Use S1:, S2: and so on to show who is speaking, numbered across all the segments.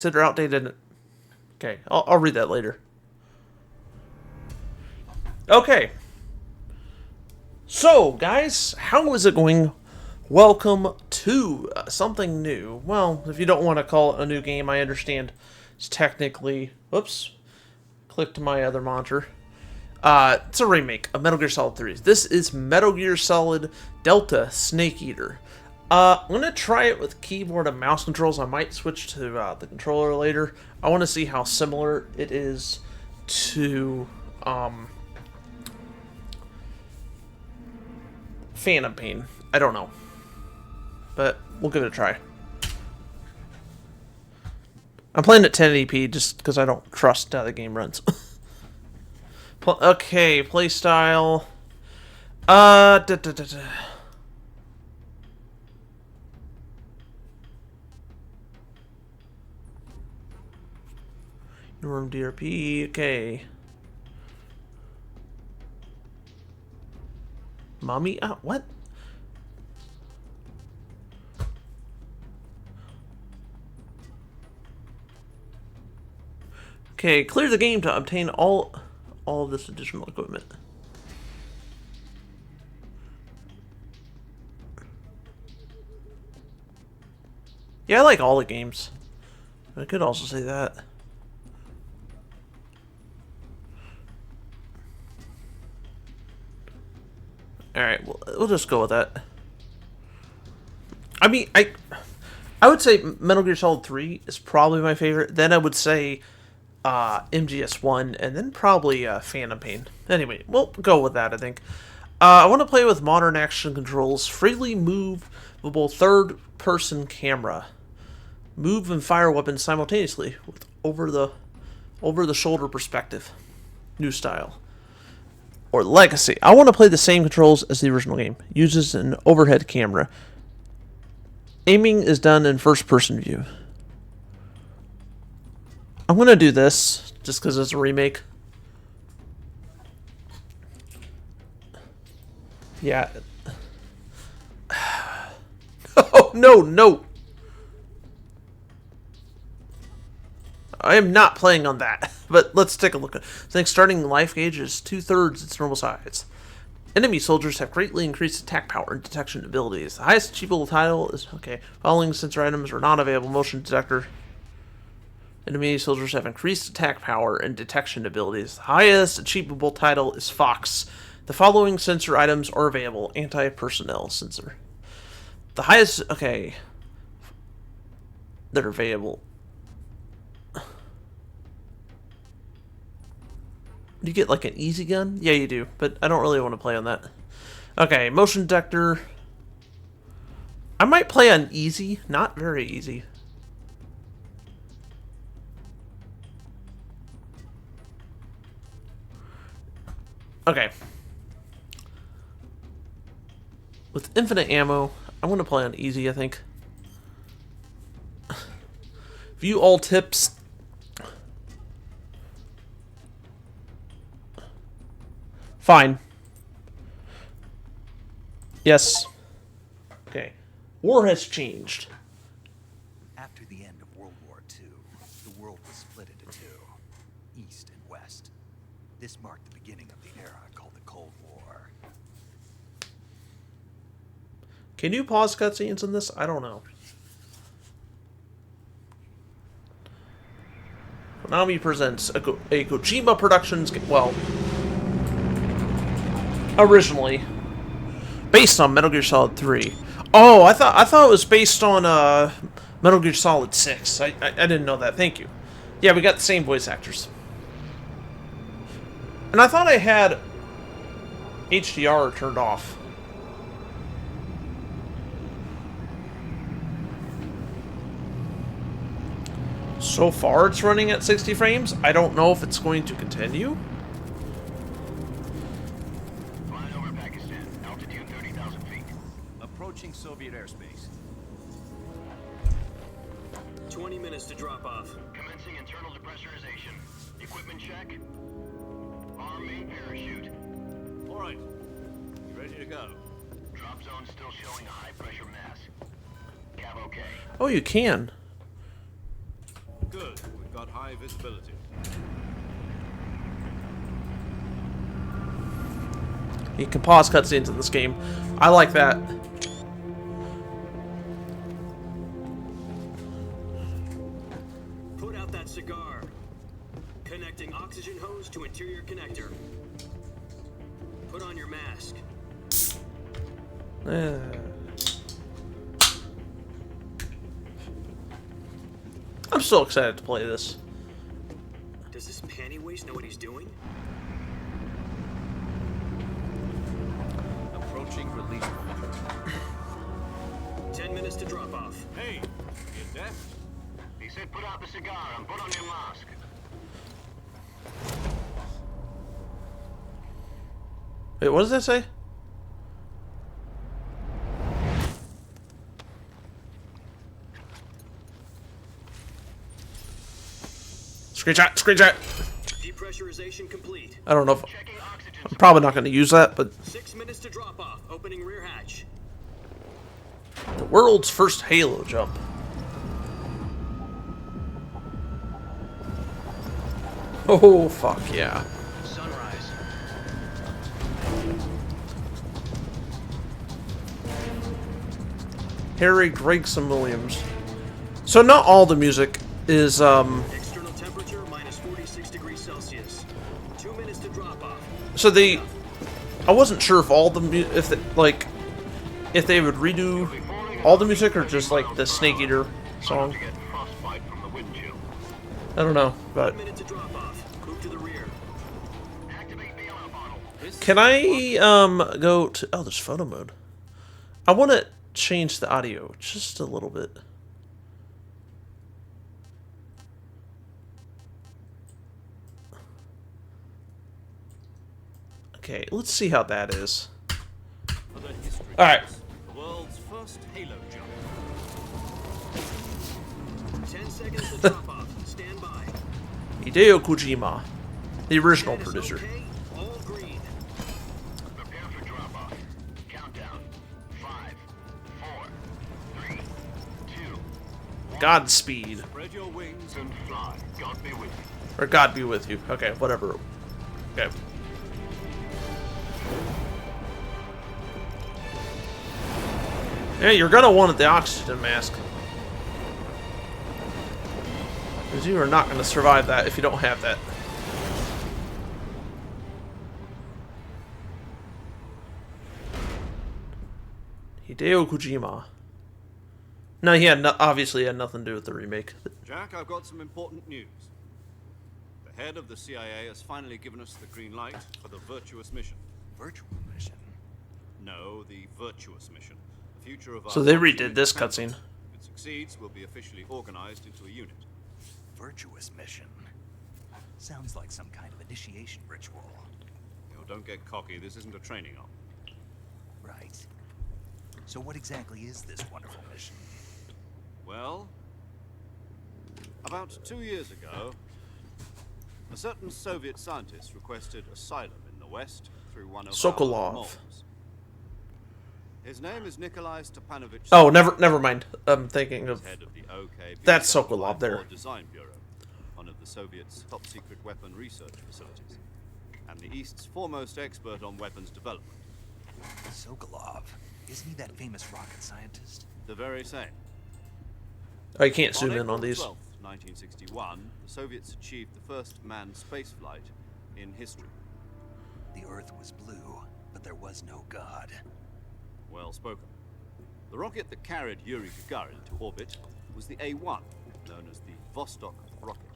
S1: Consider outdated. Okay, I'll read that later. Okay. So, guys, how is it going? Welcome to something new. Well, if you don't want to call it a new game, I understand. It's technically... Whoops. Clicked my other monitor. It's a remake of Metal Gear Solid 3. This is Metal Gear Solid Delta Snake Eater. I'm going to try it with keyboard and mouse controls. I might switch to the controller later. I want to see how similar it is to Phantom Pain. I don't know. But we'll give it a try. I'm playing at 1080p just because I don't trust how the game runs. Okay, playstyle. Norm DRP, okay. Mommy? What? Okay, clear the game to obtain all of this additional equipment. Yeah, I like all the games. I could also say that. Alright, we'll just go with that. I mean, I would say Metal Gear Solid 3 is probably my favorite. Then I would say MGS1, and then probably Phantom Pain. Anyway, we'll go with that, I think. I want to play with modern action controls, freely movable third-person camera. Move and fire weapons simultaneously with over-the-shoulder perspective. New style. Or Legacy. I want to play the same controls as the original game. Uses an overhead camera. Aiming is done in first-person view. I'm going to do this, just because it's a remake. Yeah. Oh, no. I am not playing on that, but let's take a look. I think starting life gauge is 2/3 its normal size. Enemy soldiers have greatly increased attack power and detection abilities. The highest achievable title is, okay, following sensor items are not available. Motion detector. Enemy soldiers have increased attack power and detection abilities. The highest achievable title is Fox. The following sensor items are available. Anti-personnel sensor. The highest, okay, that are available. Do you get like an easy gun? Yeah, you do, but I don't really want to play on that. Okay, motion detector. I might play on easy, not very easy. Okay. With infinite ammo, I want to play on easy, I think. View all tips. Fine. Yes. Okay. War has changed.
S2: After the end of World War II, the world was split into two, East and West. This marked the beginning of the era called the Cold War.
S1: Can you pause cutscenes in this? I don't know. Konami presents a Kojima Productions game. Well, originally based on Metal Gear Solid 3. Oh, I thought it was based on Metal Gear Solid 6. I didn't know that. Thank you. Yeah, we got the same voice actors. And I thought I had HDR turned off. So far, it's running at 60 frames. I don't know if it's going to continue.
S3: Flying over Pakistan, altitude 30,000 feet.
S4: Approaching Soviet airspace.
S5: 20 minutes to drop off.
S3: Commencing internal depressurization. Equipment check. Arm main parachute.
S4: All right. You ready to go?
S3: Drop zone still showing a high pressure mass. Cav okay.
S1: Oh, you can.
S4: Good. We've got high visibility.
S1: You can pause cutscenes in this game. I like that.
S5: Put out that cigar. Connecting oxygen hose to interior connector. Put on your mask.
S1: I'm still excited to play this.
S5: Does this panty waste know what he's doing?
S4: Approaching release point.
S5: 10 minutes to drop off.
S4: Hey, you deaf?
S3: He said put out the cigar and put on your mask.
S1: Wait, what does that say? Screenshot, screenshot.
S5: Depressurization complete.
S1: I don't know if
S3: Checking oxygen.
S1: I'm probably not going to use that, but
S5: 6 minutes to drop off. Opening rear hatch.
S1: the world's first Halo jump. Oh fuck yeah!
S3: Sunrise.
S1: Harry Gregson Williams. So not all the music is
S5: External temperature minus 46 degrees Celsius. 2 minutes to drop off.
S1: So I wasn't sure if all the if they would redo all the music or just like the Snake Eater song.
S3: To get frostbite from the wind chill.
S1: I don't know, but
S5: 1 minute to drop off. Move to the rear.
S3: Activate the alarm bottle.
S1: can I go to there's photo mode. I want to change the audio just a little bit. Okay, let's see how that is.
S4: For the history.
S1: All right.
S4: The world's first Halo jump.
S5: 10 seconds to drop off. Stand by.
S1: Hideo Kojima, the original
S5: Status
S1: producer.
S5: okay. All green.
S3: Prepare for drop off. Countdown. 5, 4, 3, 2,
S1: Godspeed.
S4: Spread your wings
S3: and fly. God be with you.
S1: Or God be with you. Okay, whatever. Okay. Yeah, you're gonna want the oxygen mask. Because you are not gonna survive that if you don't have that. Hideo Kojima. No, he had obviously had nothing to do with the remake.
S4: Jack, I've got some important news. The head of the CIA has finally given us the green light for the virtuous mission.
S2: Virtual mission.
S4: No, the virtuous mission. The future of our
S1: So they
S4: country
S1: redid this
S4: depends on
S1: cutscene.
S4: it. If it succeeds, we'll be officially organized into a unit.
S2: Virtuous mission. Sounds like some kind of initiation ritual.
S4: Don't get cocky. This isn't a training op.
S2: Right. So what exactly is this wonderful mission?
S4: Well, about 2 years ago, a certain Soviet scientist requested asylum in the West through one of
S1: Sokolov.
S4: our moles. His name is Nikolai Stepanovich.
S1: Oh, never mind. I'm thinking of
S4: Head of the OK.
S1: That's Sokolov there.
S4: Design Bureau, one of the Soviets' top secret weapon research facilities, and the East's foremost expert on weapons development.
S2: Sokolov. Isn't he that famous rocket scientist?
S4: The very same.
S1: I can't zoom in
S4: April
S1: on these.
S4: 12th, 1961, the Soviets achieved the first manned spaceflight in history.
S2: The Earth was blue, but there was no God.
S4: Well spoken. The rocket that carried Yuri Gagarin to orbit was the A-1, known as the Vostok rocket.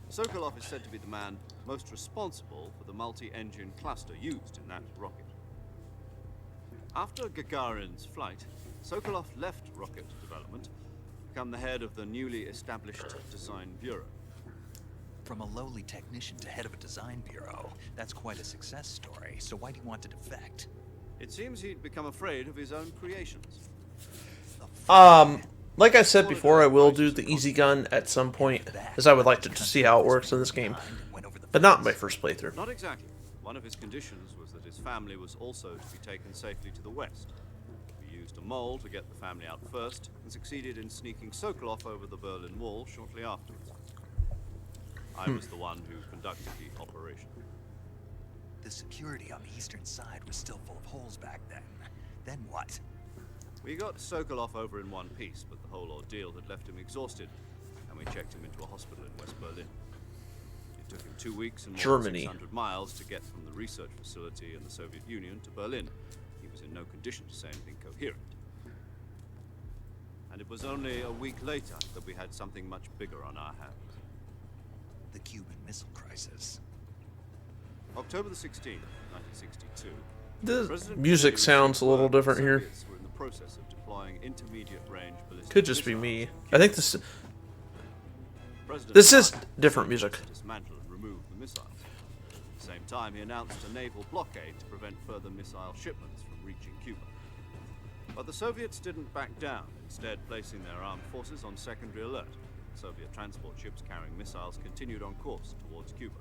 S4: Sokolov is said to be the man most responsible for the multi-engine cluster used in that rocket. After Gagarin's flight, Sokolov left rocket development to become the head of the newly established Design Bureau.
S2: From a lowly technician to head of a design bureau, that's quite a success story. So why do you want to defect?
S4: It seems he'd become afraid of his own creations.
S1: Like I said before, I will do the easy gun at some point, as I would like to see how it works in this game, but not in my first playthrough.
S4: Not exactly. One of his conditions was that his family was also to be taken safely to the West. We used a mole to get the family out first and succeeded in sneaking Sokolov over the Berlin Wall shortly afterwards. I was the one who conducted the operation.
S2: The security on the eastern side was still full of holes back then. Then what?
S4: We got Sokolov over in one piece, but the whole ordeal had left him exhausted, and we checked him into a hospital in West Berlin. It took him 2 weeks and more than
S1: Germany.
S4: 600 miles to get from the research facility in the Soviet Union to Berlin. He was in no condition to say anything coherent. And it was only a week later that we had something much bigger on our hands.
S2: The Cuban Missile Crisis.
S4: October the 16th, 1962.
S1: The
S4: President
S1: music
S4: Kennedy
S1: sounds a little
S4: received word
S1: different
S4: the
S1: here.
S4: Soviets were in the process of deploying intermediate-range ballistic
S1: Could just be
S4: missiles
S1: me.
S4: in
S1: I think
S4: Cuba. President
S1: this is
S4: Biden
S1: different
S4: refused
S1: music.
S4: to dismantle and remove the missiles. At the same time, he announced a naval blockade to prevent further missile shipments from reaching Cuba. But the Soviets didn't back down, instead placing their armed forces on secondary alert. Soviet transport ships carrying missiles continued on course towards Cuba.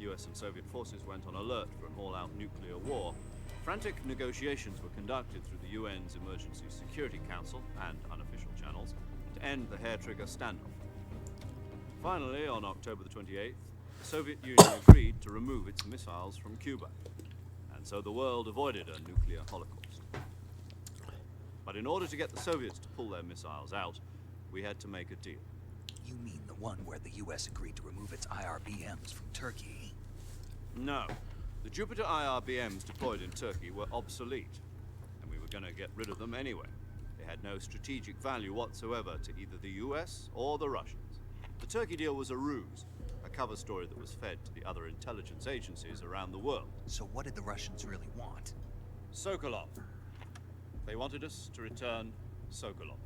S4: US and Soviet forces went on alert for an all-out nuclear war. Frantic negotiations were conducted through the UN's Emergency Security Council and unofficial channels to end the hair-trigger standoff. Finally, on October the 28th, the Soviet Union agreed to remove its missiles from Cuba, and so the world avoided a nuclear holocaust. But in order to get the Soviets to pull their missiles out, we had to make a deal.
S2: You mean the one where the US agreed to remove its IRBMs from Turkey?
S4: No. The Jupiter IRBMs deployed in Turkey were obsolete, and we were going to get rid of them anyway. They had no strategic value whatsoever to either the US or the Russians. The Turkey deal was a ruse, a cover story that was fed to the other intelligence agencies around the world.
S2: So what did the Russians really want?
S4: Sokolov. They wanted us to return Sokolov.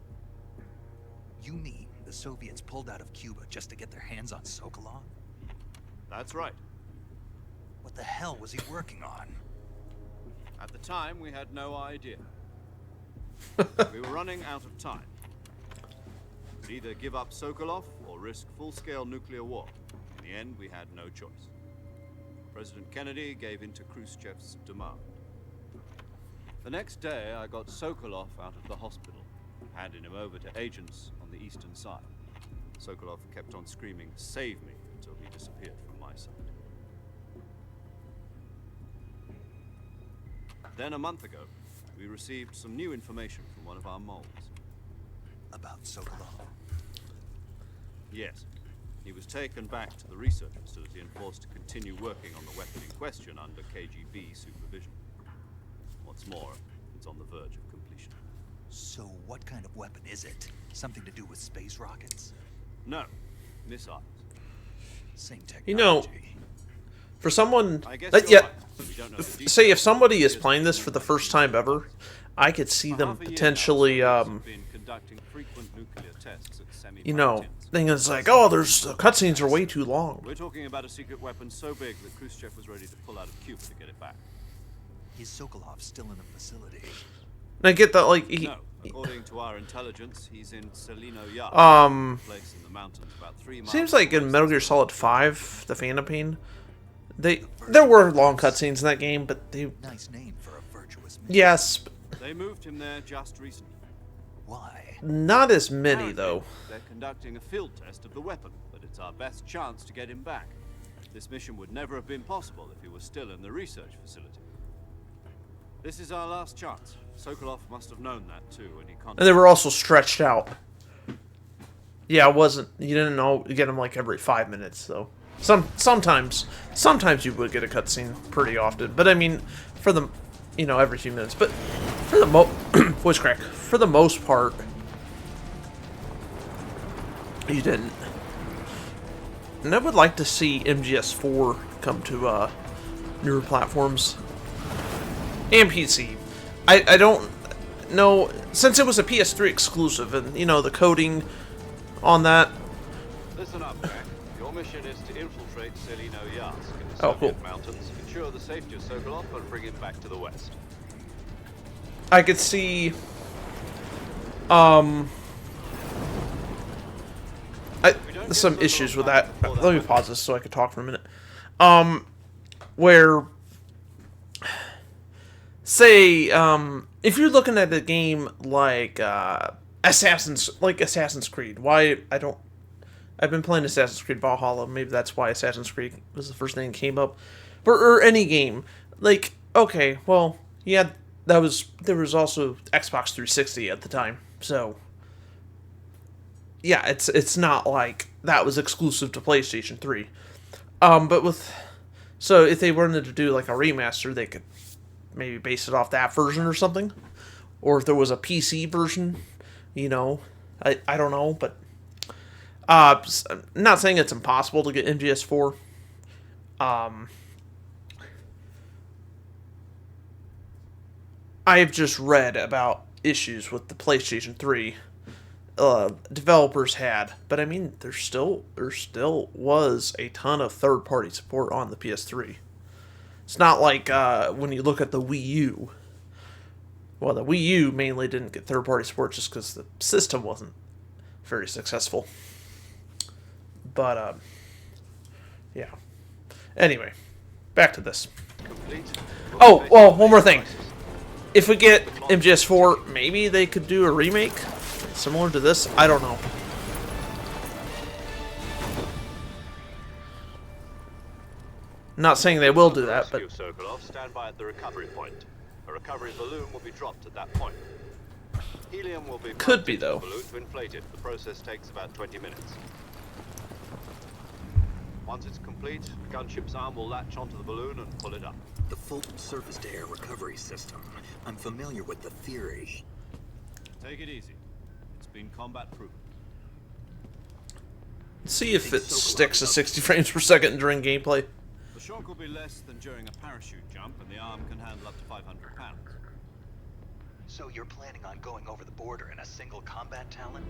S2: You mean the Soviets pulled out of Cuba just to get their hands on Sokolov?
S4: That's right.
S2: What the hell was he working on?
S4: At the time, we had no idea. We were running out of time. We could either give up Sokolov or risk full-scale nuclear war. In the end, we had no choice. President Kennedy gave in to Khrushchev's demand. The next day, I got Sokolov out of the hospital, handing him over to agents on the eastern side. Sokolov kept on screaming, "Save me," until he disappeared from my side. Then a month ago, we received some new information from one of our moles.
S2: About Sokolov?
S4: Yes. He was taken back to the research facility and forced to continue working on the weapon in question under KGB supervision. What's more, it's on the verge of completion.
S2: So what kind of weapon is it? Something to do with space rockets?
S4: No, missiles.
S2: Same
S1: You know,
S2: technology.
S1: for someone
S4: I guess
S1: that,
S4: you're
S1: yeah,
S4: right. We don't know the details.
S1: say if somebody is playing this for the first time ever, I could see them
S4: Half a year now,
S1: potentially,
S4: Soviets have been conducting frequent nuclear tests at
S1: you know,
S4: semi-mountains.
S1: thinking it's like, oh, there's the cutscenes are way too long.
S4: We're talking about a secret weapon so big that Khrushchev was ready to pull out of Cuba to get it back.
S2: Is Sokolov still in the facility?
S1: And I get that, like, he,
S4: No, according to our intelligence, he's in Selino Yard,
S1: um,
S4: a place in the mountains about 3 miles.
S1: seems like in
S4: west
S1: Metal
S4: of
S1: Gear
S4: the
S1: Solid 5, The Phantom Pain, there were long cutscenes in that game, but they,
S2: Nice name for a virtuous man.
S1: yes, but
S4: They moved him there just recently.
S2: Why?
S1: not as many,
S4: Apparently,
S1: though.
S4: They're conducting a field test of the weapon, but it's our best chance to get him back. This mission would never have been possible if he was still in the research facility. This is our last chance. Sokolov must have known that too when he
S1: And
S4: contacted.
S1: they were also stretched out. Yeah, it wasn't, you didn't know, you get them like every 5 minutes, though. Sometimes you would get a cutscene pretty often, but I mean, for the, you know, every few minutes. But for the voice crack, for the most part, you didn't. And I would like to see MGS4 come to newer platforms and PC. I don't know, since it was a PS3 exclusive, and you know the coding on that.
S4: Listen up, Jack. Your mission is to infiltrate Selino Yard in the
S1: Oh,
S4: Soviet
S1: cool.
S4: mountains, ensure the safety of Sokolov, and bring him back to the west.
S1: I could see, some issues with that. Let me pause this so I could talk for a minute. Where say if you're looking at a game like Assassin's Creed. Why I don't I've been playing Assassin's Creed Valhalla. Maybe that's why Assassin's Creed was the first thing that came up. But or any game, like okay, well, yeah, there was also Xbox 360 at the time, so yeah, it's not like that was exclusive to PlayStation 3. But with so if they wanted to do like a remaster, they could maybe base it off that version or something, or if there was a PC version, I don't know, but I'm not saying it's impossible to get MGS4. I've just read about issues with the PlayStation 3 developers had, but I mean, there still was a ton of third-party support on the PS3. It's not like when you look at the Wii U. Well, the Wii U mainly didn't get third-party support just because the system wasn't very successful. But, yeah. Anyway, back to this. Oh, well, one more thing. If we get MGS4, maybe they could do a remake similar to this. I don't know. Not saying they will do that, but
S4: Sokolov, stand by at the recovery point. A recovery balloon will be dropped at that point. Helium will be
S1: could be though.
S4: The balloon to inflate it. The process takes about 20 minutes. Once it's complete, the gunship's arm will latch onto the balloon and pull it up.
S5: The full surface-to-air recovery system. I'm familiar with the theory.
S4: Take it easy. It's been combat proven.
S1: See if it sticks to 60 frames per second during gameplay.
S4: The shock will be less than during a parachute jump, and the arm can handle up to 500 pounds.
S2: So you're planning on going over the border in a single combat Talon?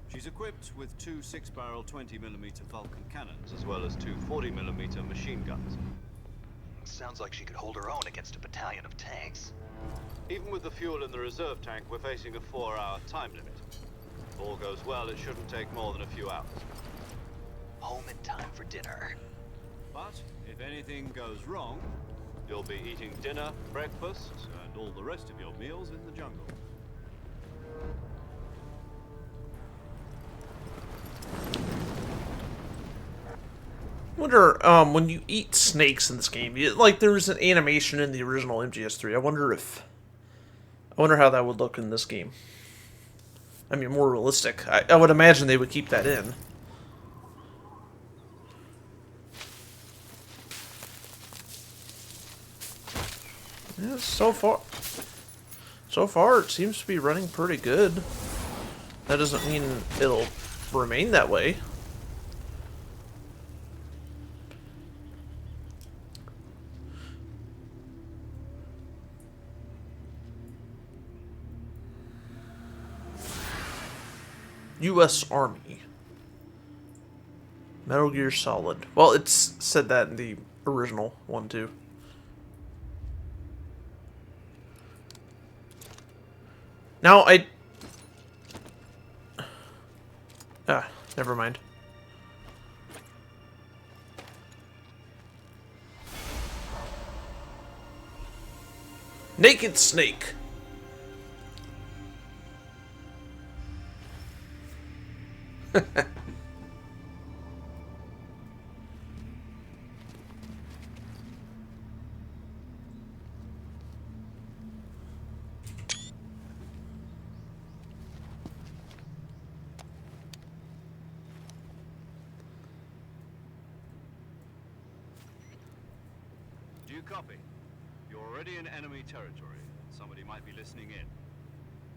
S4: She's equipped with two 6-barrel 20mm Vulcan cannons, as well as two 40mm machine guns.
S2: Sounds like she could hold her own against a battalion of tanks.
S4: Even with the fuel in the reserve tank, we're facing a 4-hour time limit. If all goes well, it shouldn't take more than a few hours.
S2: Home in time for dinner.
S4: But if anything goes wrong, you'll be eating dinner, breakfast, and all the rest of your meals in the jungle.
S1: I wonder, when you eat snakes in this game, there's an animation in the original MGS3. I wonder how that would look in this game. I mean, more realistic. I would imagine they would keep that in. Yeah, so far it seems to be running pretty good. That doesn't mean it'll remain that way. U.S. Army. Metal Gear Solid. Well, it's said that in the original one, too. Now, never mind. Naked Snake.
S4: Do you copy? You're already in enemy territory. Somebody might be listening in.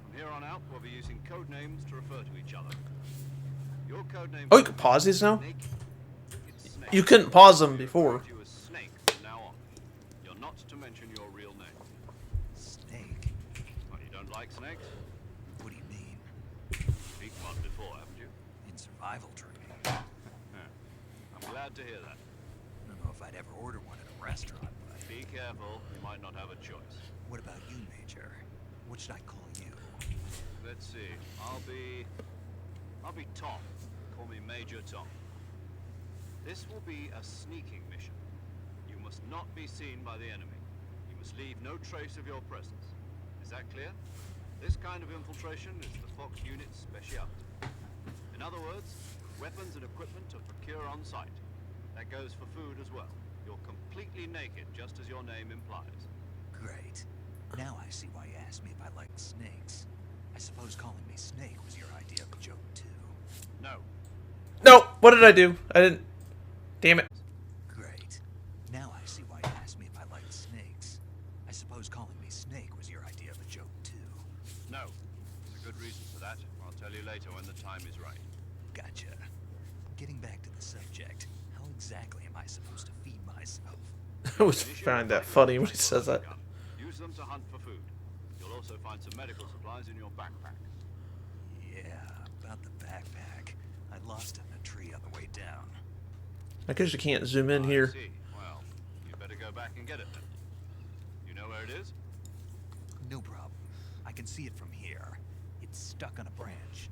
S4: From here on out, we'll be using code names to refer to each other. Your code name.
S1: Oh, you can pause these now?
S4: Snake.
S1: You couldn't pause them before.
S4: You as Snake from now on. You're not to mention your real name.
S2: Snake?
S4: Oh, you don't like snakes?
S2: What do you mean?
S4: Beat one before, haven't you?
S2: In survival training?
S4: Yeah. I'm glad to hear that.
S2: I don't know if I'd ever order one at a restaurant, but...
S4: Be careful, you might not have a choice.
S2: What about you, Major? What should I call you?
S4: Let's see. I'll be Tom. Call me Major Tom. This will be a sneaking mission. You must not be seen by the enemy. You must leave no trace of your presence. Is that clear? This kind of infiltration is the Fox unit's specialty. In other words, weapons and equipment are procure on site. That goes for food as well. You're completely naked, just as your name implies.
S2: Great. Now I see why you asked me if I liked snakes. I suppose calling me Snake was your idea of a joke, too.
S4: No.
S1: No! What did I do? I didn't... Damn it.
S2: Great. Now I see why you asked me if I liked snakes. I suppose calling me Snake was your idea of a joke, too.
S4: No. There's a good reason for that. I'll tell you later when the time is right.
S2: Gotcha. Getting back to the subject, how exactly am I supposed to feed myself?
S1: I always find that funny when he says that.
S4: Use them to hunt for food. You'll also find some medical supplies in your backpack.
S2: Yeah, about the backpack. I lost it in a tree on the way down.
S1: I guess you can't zoom in
S4: I
S1: here.
S4: see. Well, you better go back and get it then. You know where it is?
S2: No problem. I can see it from here. It's stuck on a branch.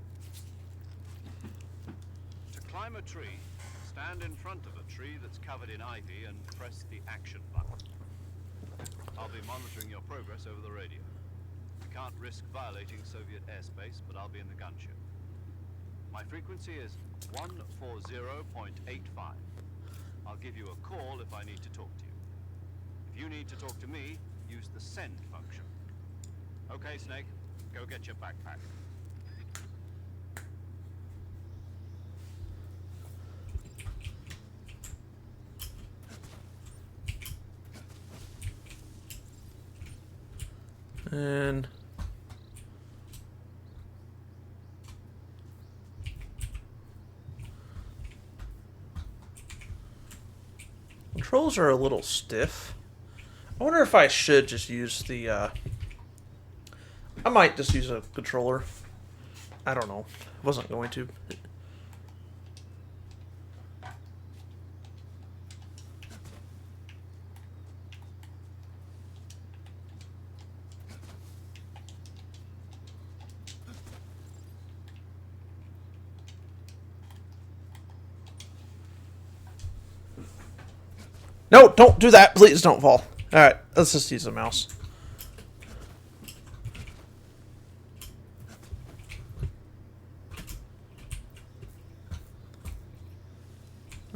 S4: To climb a tree, stand in front of a tree that's covered in ivy and press the action button. I'll be monitoring your progress over the radio. We can't risk violating Soviet airspace, but I'll be in the gunship. My frequency is 140.85. I'll give you a call if I need to talk to you. If you need to talk to me, use the send function. Okay, Snake, go get your backpack.
S1: And... controls are a little stiff. I wonder if I should just use the, I might just use a controller. I don't know. I wasn't going to. No, don't do that. Please don't fall. Alright, let's just use the mouse.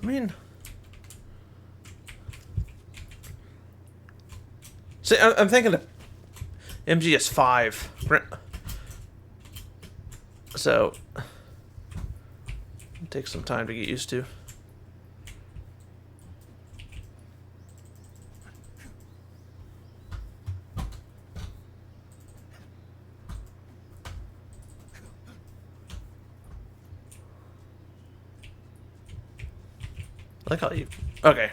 S1: I mean... see, I'm thinking of MGS3. So... it takes some time to get used to. I like how you... okay.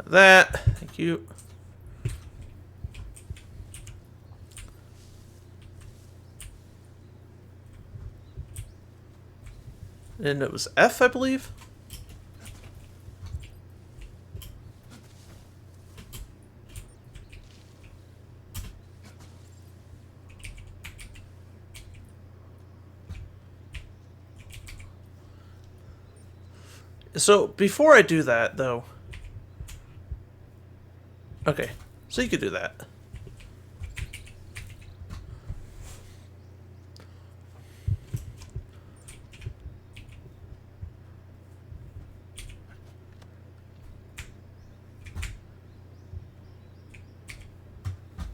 S1: That. Thank you. And it was F, I believe. So, before I do that, though... okay, so you could do that.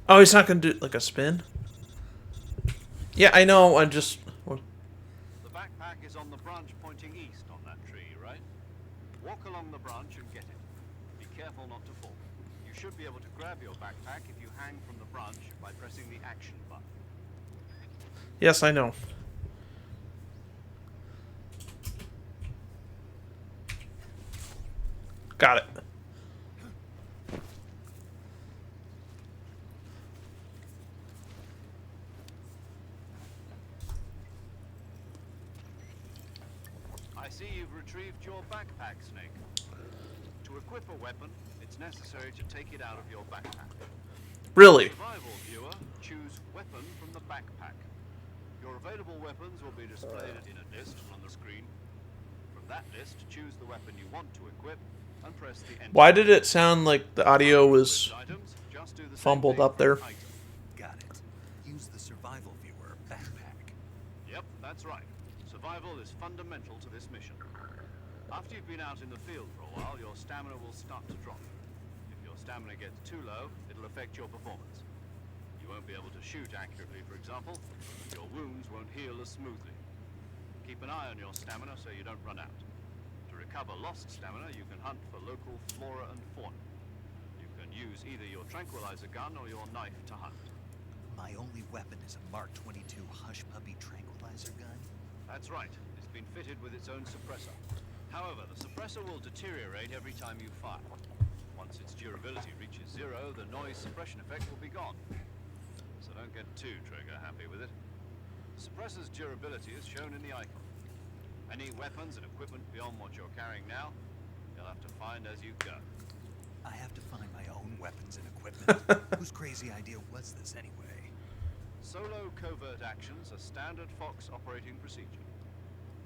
S1: Oh, he's not going to do, like, a spin? Yeah, I know, I'm just...
S4: The backpack is on the branch pointing east on that tree, right? Walk along the branch and get it. Be careful not to fall. You should be able to grab your backpack if you hang from the branch by pressing the action button.
S1: yes, I know. Got it.
S4: I see you've retrieved your backpack, Snake. To equip a weapon, it's necessary to take it out of your backpack.
S1: Really?
S4: Survival viewer, choose weapon from the backpack. Your available weapons will be displayed in a list on the screen. From that list, choose the weapon you want to equip, and press the enter.
S1: Why did it sound like the audio was
S4: Items, just do the same
S1: fumbled
S4: thing
S1: up
S4: for
S1: there?
S4: an item.
S2: Got it. Use the survival viewer backpack.
S4: Yep, that's right. Survival is fundamental to this mission. After you've been out in the field for a while, your stamina will start to drop. If your stamina gets too low, it'll affect your performance. You won't be able to shoot accurately, for example. Your wounds won't heal as smoothly. Keep an eye on your stamina so you don't run out. To recover lost stamina, you can hunt for local flora and fauna. You can use either your tranquilizer gun or your knife to hunt.
S2: My only weapon is a Mark 22 Hush Puppy tranquilizer gun.
S4: That's right. It's been fitted with its own suppressor. However, the suppressor will deteriorate every time you fire. Once its durability reaches 0, the noise suppression effect will be gone. So don't get too trigger happy with it. The suppressor's durability is shown in the icon. Any weapons and equipment beyond what you're carrying now, you'll have to find as you go.
S2: I have to find my own weapons and equipment. Whose crazy idea was this anyway?
S4: Solo covert actions are standard Fox operating procedure.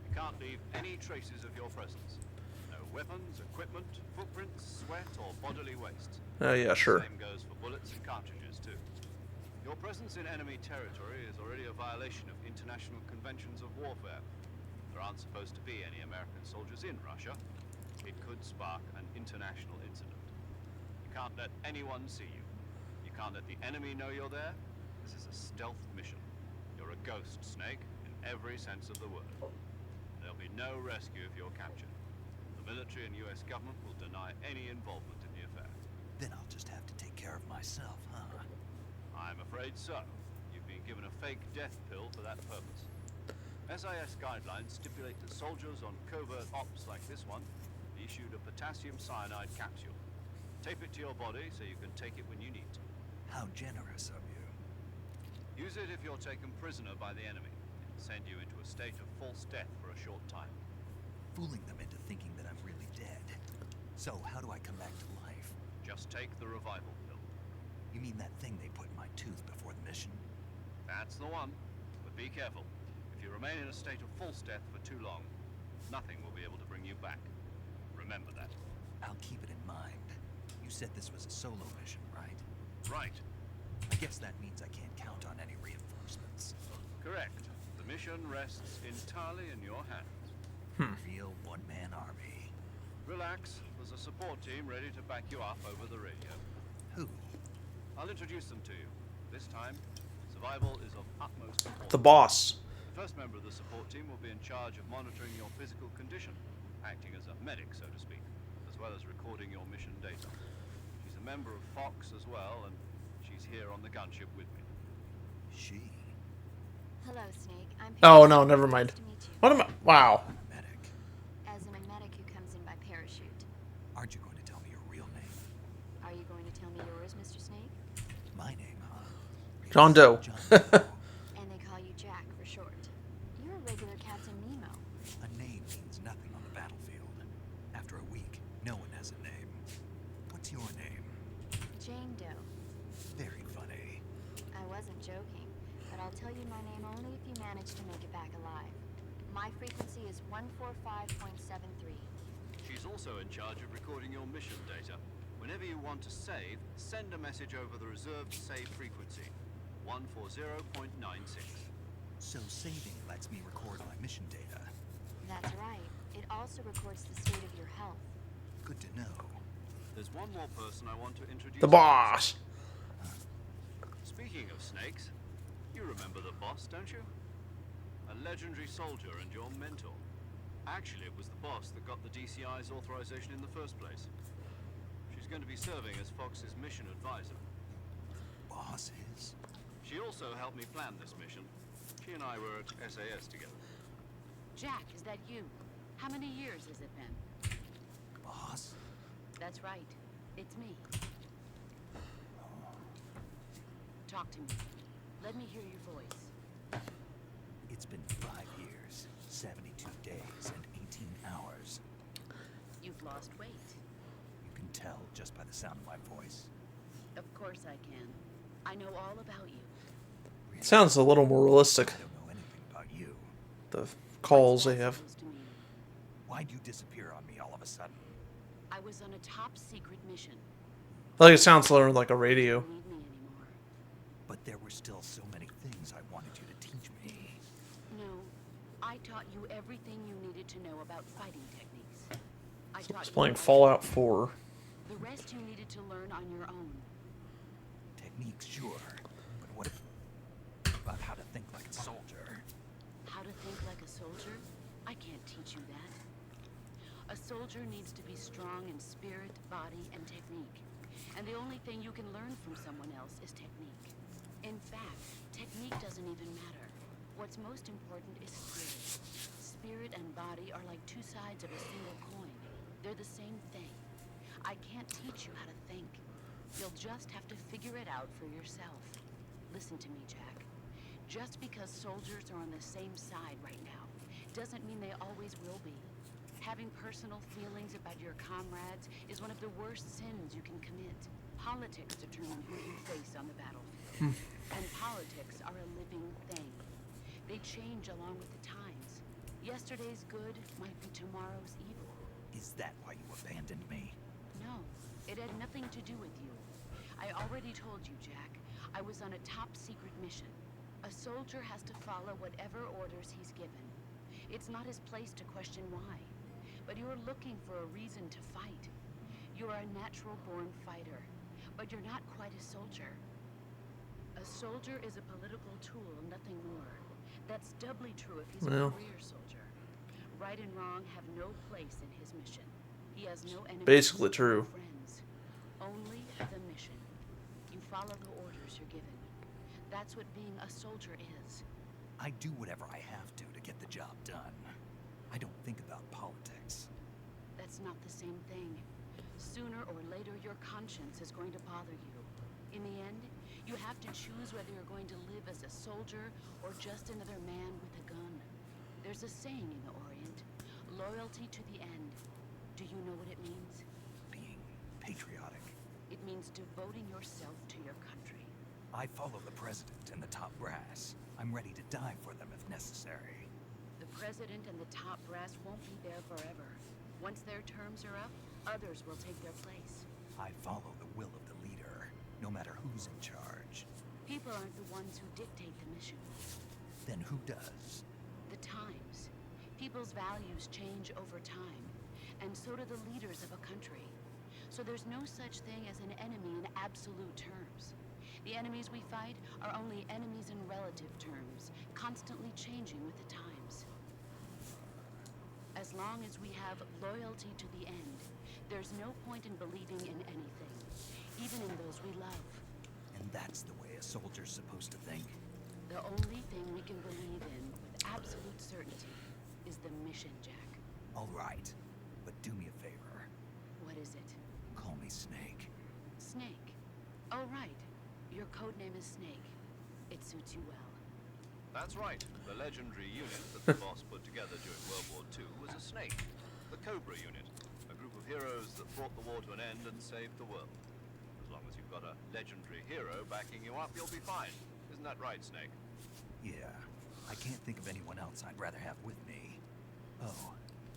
S4: You can't leave any traces of your presence. No weapons, equipment, footprints, sweat, or bodily waste.
S1: Yeah, sure.
S4: Same goes for bullets and cartridges, too. Your presence in enemy territory is already a violation of international conventions of warfare. There aren't supposed to be any American soldiers in Russia. It could spark an international incident. You can't let anyone see you. You can't let the enemy know you're there. This is a stealth mission. You're a ghost, Snake, in every sense of the word. There'll be no rescue if you're captured. The military and US government will deny any involvement in the affair.
S2: Then I'll just have to take care of myself, huh?
S4: I'm afraid so. You've been given a fake death pill for that purpose. SIS guidelines stipulate that soldiers on covert ops like this one be issued a potassium cyanide capsule. Tape it to your body so you can take it when you need to.
S2: How generous of you.
S4: Use it if you're taken prisoner by the enemy. It'll send you into a state of false death for a short time.
S2: Fooling them into thinking that I'm really dead. So how do I come back to life?
S4: Just take the revival pill.
S2: You mean that thing they put in my tooth before the mission?
S4: That's the one. But be careful. If you remain in a state of false death for too long, nothing will be able to bring you back. Remember that.
S2: I'll keep it in mind. You said this was a solo mission, right?
S4: Right.
S2: I guess that means I can't count on any reinforcements.
S4: Correct. The mission rests entirely in your hands.
S2: Real one-man army.
S4: Relax. There's a support team ready to back you up over the radio.
S2: Who?
S4: I'll introduce them to you. This time, survival is of utmost importance.
S1: The boss.
S4: The first member of the support team will be in charge of monitoring your physical condition, acting as a medic, so to speak, as well as recording your mission data. She's a member of Fox as well, and she's here on the gunship with me.
S2: She.
S6: Hello, Snake. I'm
S1: Oh,
S6: Paris.
S1: no, never mind.
S6: Nice to meet you.
S1: What am I? Wow.
S2: I'm a medic.
S6: As in a medic who comes in by parachute.
S2: Aren't you going to tell me your real name?
S6: Are you going to tell me yours, Mr. Snake?
S2: My name, huh?
S1: John Doe.
S2: John Doe.
S6: And they call you Jack for short. You're a regular Captain Nemo.
S2: A name means nothing on the battlefield. After a week, no one has a name. What's your name?
S6: Jane Doe.
S2: Very funny.
S6: I wasn't joking, but I'll tell you my name only if you manage to make it back alive. My frequency is 145.73.
S4: She's also in charge of recording your mission data. Whenever you want to save, send a message over the reserved save frequency, 140.96.
S2: So saving lets me record my mission data.
S6: That's right. It also records the state of your health.
S2: Good to know.
S4: There's one more person I want to introduce.
S1: The boss.
S4: Speaking of snakes, you remember the boss, don't you? A legendary soldier and your mentor. Actually, it was the boss that got the DCI's authorization in the first place. She's going to be serving as Fox's mission advisor.
S2: Boss is?
S4: She also helped me plan this mission. She and I were at SAS together.
S7: Jack, is that you? How many years has it been?
S2: Boss?
S7: That's right. It's me. Talk to me. Let me hear your voice.
S2: It's been 5 years, 72 days, and 18 hours.
S7: You've lost weight.
S2: You can tell just by the sound of my voice.
S7: Of course I can. I know all about you.
S2: Really?
S1: Sounds a little more realistic.
S2: I don't know anything about you.
S1: The calls
S7: What's
S1: they
S7: that
S1: have.
S7: supposed to mean?
S2: Why'd you disappear on me all of a sudden?
S7: I I was on a top secret mission.
S1: Like it sounds sort of like a radio.
S7: Don't need me anymore.
S2: But there were still so many things I wanted you to teach me.
S7: No, I taught you everything you needed to know about fighting techniques. I taught
S1: It's
S7: you
S1: playing
S7: how to
S1: Fallout
S7: fight.
S1: 4.
S7: The rest you needed to learn on your own.
S2: Techniques, sure. But what about how to think like a soldier?
S7: How to think like a soldier? I can't teach you that. A soldier needs to be strong in spirit, body, and technique. And the only thing you can learn from someone else is technique. In fact, technique doesn't even matter. What's most important is spirit. Spirit and body are like two sides of a single coin. They're the same thing. I can't teach you how to think. You'll just have to figure it out for yourself. Listen to me, Jack. Just because soldiers are on the same side right now doesn't mean they always will be. Having personal feelings about your comrades is one of the worst sins you can commit. Politics determine who you face on the battlefield. And politics are a living thing. They change along with the times. Yesterday's good might be tomorrow's evil.
S2: Is that why you abandoned me?
S7: No, it had nothing to do with you. I already told you, Jack. I was on a top secret mission. A soldier has to follow whatever orders he's given. It's not his place to question why. But you're looking for a reason to fight. You're a natural-born fighter, but you're not quite a soldier. A soldier is a political tool, nothing more. That's doubly true if he's a
S1: Well.
S7: career soldier. Right and wrong have no place in his mission. He has no enemies.
S1: Basically
S7: no
S1: true.
S7: friends. Only the mission. You follow the orders you're given. That's what being a soldier is.
S2: I do whatever I have to get the job done. I don't think about politics.
S7: That's not the same thing. Sooner or later, your conscience is going to bother you. In the end, you have to choose whether you're going to live as a soldier or just another man with a gun. There's a saying in the Orient, loyalty to the end. Do you know what it means?
S2: Being patriotic.
S7: It means devoting yourself to your country.
S2: I follow the president and the top brass. I'm ready to die for them if necessary.
S7: The president and the top brass won't be there forever. Once their terms are up, others will take their place.
S2: I follow the will of the leader, no matter who's in charge.
S7: People aren't the ones who dictate the mission.
S2: Then who does?
S7: The times. People's values change over time, and so do the leaders of a country. So there's no such thing as an enemy in absolute terms. The enemies we fight are only enemies in relative terms, constantly changing with the times. As long as we have loyalty to the end, there's no point in believing in anything, even in those we love.
S2: And that's the way a soldier's supposed to think.
S7: The only thing we can believe in with absolute certainty is the mission, Jack.
S2: All right, but do me a favor.
S7: What is it?
S2: Call me Snake.
S7: Snake. Oh, right. Your codename is Snake. It suits you well.
S4: That's right. The legendary unit that the boss put together during World War II was a snake. The Cobra unit. A group of heroes that brought the war to an end and saved the world. As long as you've got a legendary hero backing you up, you'll be fine. Isn't that right, Snake?
S2: Yeah, I can't think of anyone else I'd rather have with me. Oh,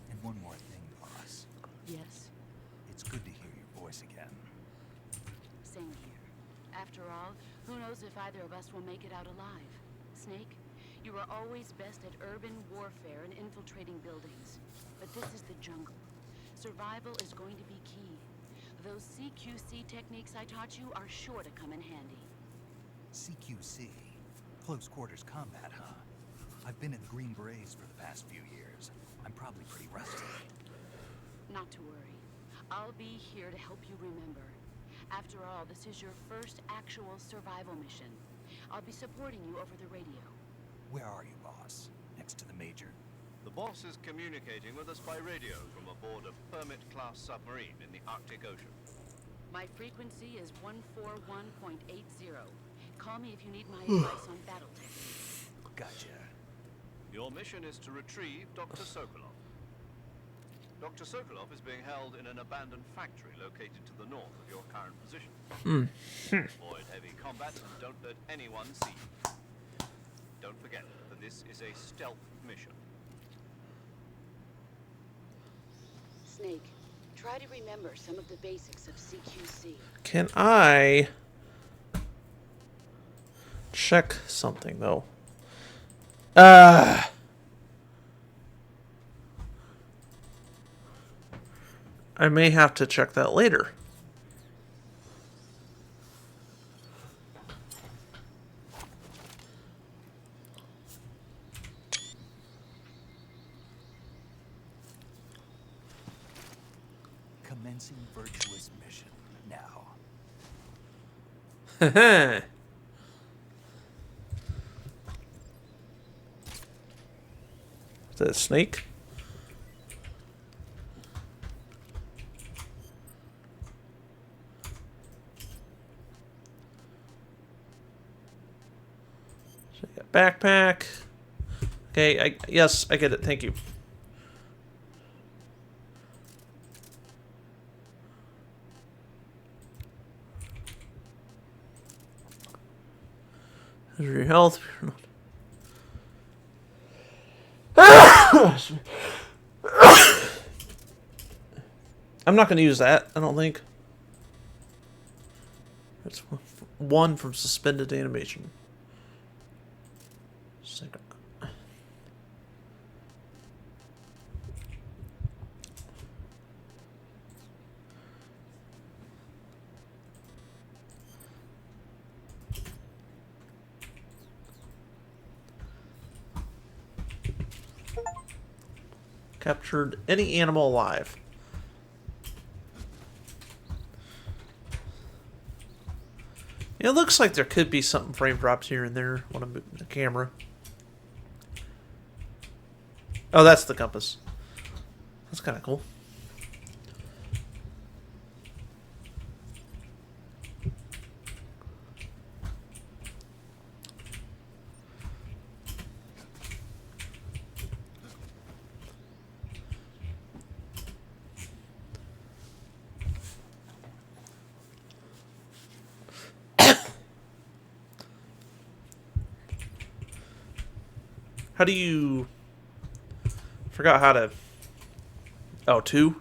S2: and one more thing, boss.
S7: Yes,
S2: It's good to hear your voice again.
S7: same here. After all, who knows if either of us will make it out alive? Snake, you are always best at urban warfare and infiltrating buildings. But this is the jungle. Survival is going to be key. Those CQC techniques I taught you are sure to come in handy.
S2: CQC. Close quarters combat, huh? I've been in the Green Berets for the past few years. I'm probably pretty rusty.
S7: Not to worry. I'll be here to help you remember. After all, this is your first actual survival mission. I'll be supporting you over the radio.
S2: Where are you, boss? Next to the major?
S4: The boss is communicating with us by radio from aboard a Permit-class submarine in the Arctic Ocean.
S7: My frequency is 141.80. Call me if you need my advice on battle techniques.
S2: Gotcha.
S4: Your mission is to retrieve Dr. Sokolov. Dr. Sokolov is being held in an abandoned factory located to the north of your current position. Avoid heavy combat and don't let anyone see you. Don't forget that this is a stealth mission.
S7: Snake, Try to remember some of the basics of CQC.
S1: Can I check something though? I may have to check that later.
S2: Commencing virtuous mission now.
S1: Is that a snake? So you got backpack. Okay, yes, I get it. Thank you. Measure your health. I'm not going to use that, I don't think. That's one from suspended animation. Second. Captured any animal alive. It looks like there could be something frame drops here and there when I'm moving the camera. Oh, that's the compass. That's kind of cool. How do you... Forgot how to... Oh, 2?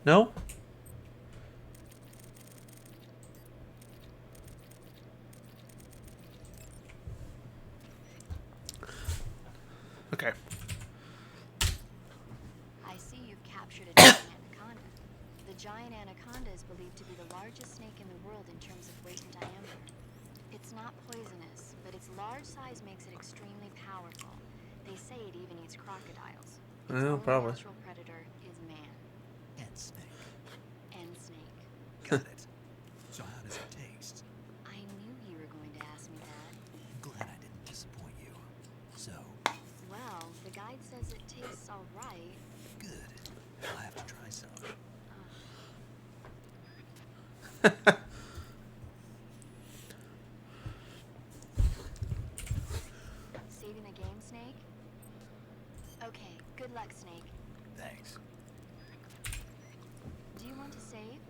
S1: No? Okay.
S6: I see you've captured a giant anaconda. The giant anaconda is believed to be the largest snake in the world in terms of weight and diameter. It's not poisonous, but its large size makes it extremely powerful. They say it even eats crocodiles. Its only
S1: probably.
S6: natural predator is man.
S2: And snake.
S6: And snake.
S2: Got it. So how does it taste?
S6: I knew you were going to ask me that.
S2: I'm glad I didn't disappoint you. So,
S6: Well, the guide says it tastes all right.
S2: good. I'll have to try some.
S6: Saving the game, Snake? Okay, good luck, Snake.
S2: Thanks.
S6: Do you want to save?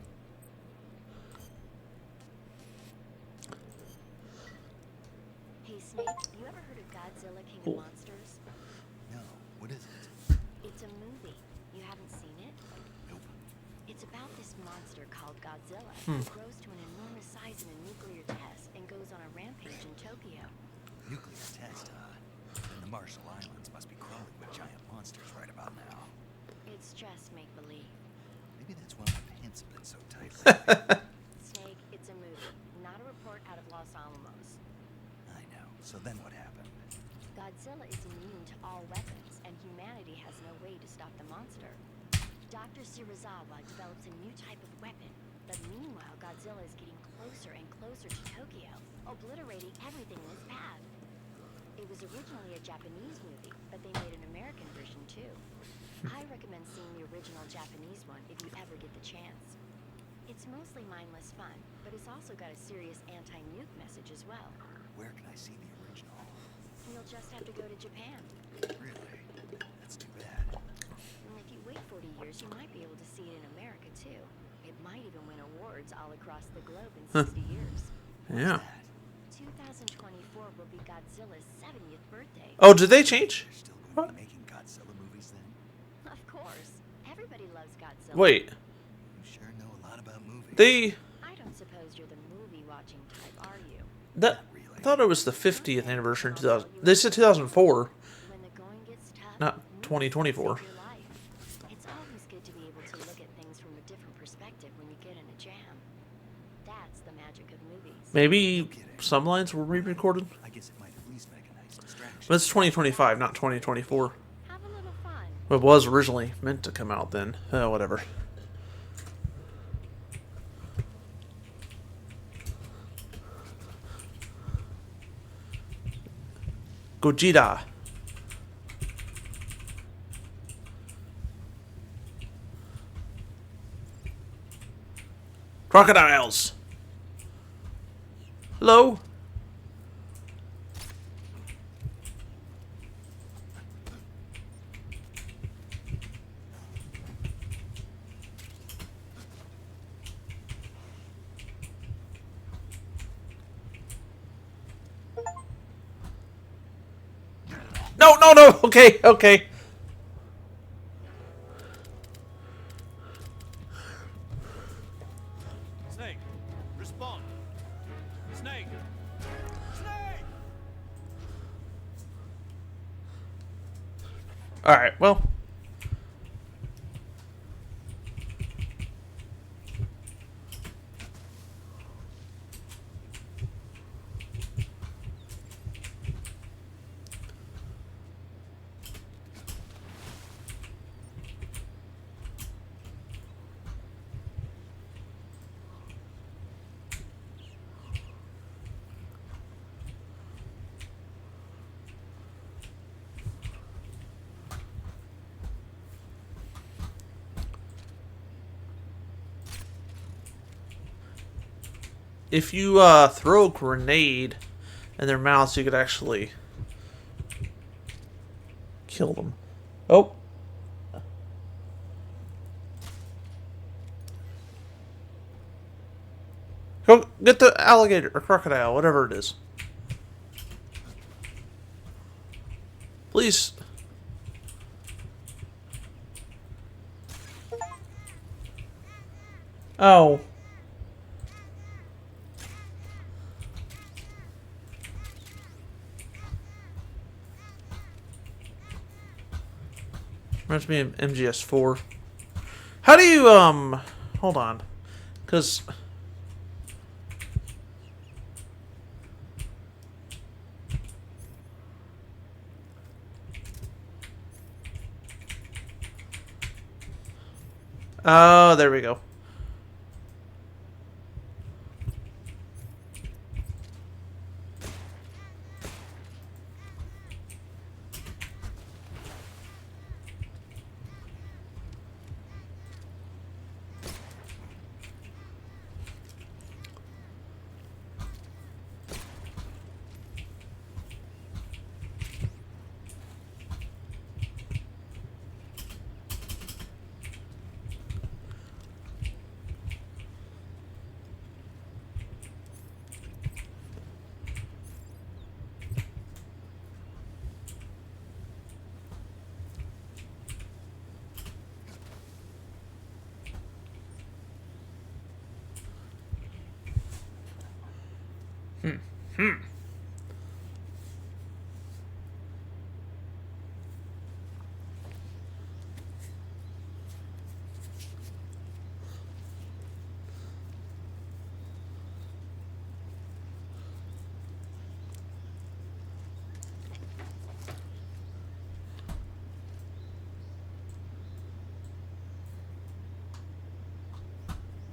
S6: Hey, Snake, you ever heard of Godzilla King of Monsters?
S2: No, what is it?
S6: It's a movie. You haven't seen it?
S2: Nope.
S6: It's about this monster called Godzilla who grows to an enormous size in a nuclear test and goes on a rampage in Tokyo.
S2: Nuclear test, huh? Then the Marshall Islands must be crawling with giant monsters right about now.
S6: It's just make-believe.
S2: Maybe that's why my pants have been so tight lately.
S6: Snake, it's a movie, not a report out of Los Alamos.
S2: I know. So then what happened?
S6: Godzilla is immune to all weapons, and humanity has no way to stop the monster. Dr. Shirazawa develops a new type of weapon, but meanwhile Godzilla is getting closer and closer to Tokyo, obliterating everything in its path. It was originally a Japanese movie, but they made an American version too. I recommend seeing the original Japanese one if you ever get the chance. It's mostly mindless fun, but it's also got a serious anti-nuke message as well.
S2: Where can I see the original?
S6: You'll just have to go to Japan.
S2: Really? That's too bad.
S6: And if you wait 40 years, you might be able to see it in America too. It might even win awards all across the globe in 60 years.
S1: Yeah.
S2: That?
S6: 2024 will be Godzilla's 70th birthday.
S1: Oh, did they change?
S2: They're still going to be making Godzilla movies then?
S6: Of course. Everybody loves Godzilla.
S1: Wait,
S2: You sure know a lot about movies.
S1: they
S6: I don't suppose you're the movie watching type, are you?
S1: that
S2: Really?
S1: I thought it was the 50th anniversary in 2000. They said 2004,
S6: When the going gets tough,
S1: not
S6: movies
S1: 2024.
S6: save your life. It's always good to be able to look at things from a different perspective when you get in a jam. That's the magic of movies.
S1: Maybe some lines were re-recorded,
S2: I guess it might at least make a nice distraction.
S1: but it's 2025, not 2024.
S6: Have a little fun.
S1: It was originally meant to come out then. Whatever. Gogeta. Crocodiles. Hello? No, no, no. Okay, okay.
S4: Snake, respond. Snake. Snake.
S1: All right. Well. If you throw a grenade in their mouths, you could actually kill them. Oh. Go get the alligator or crocodile, whatever it is. Please. Oh. Reminds me of MGS3. How do you, hold on. Because... Oh, there we go.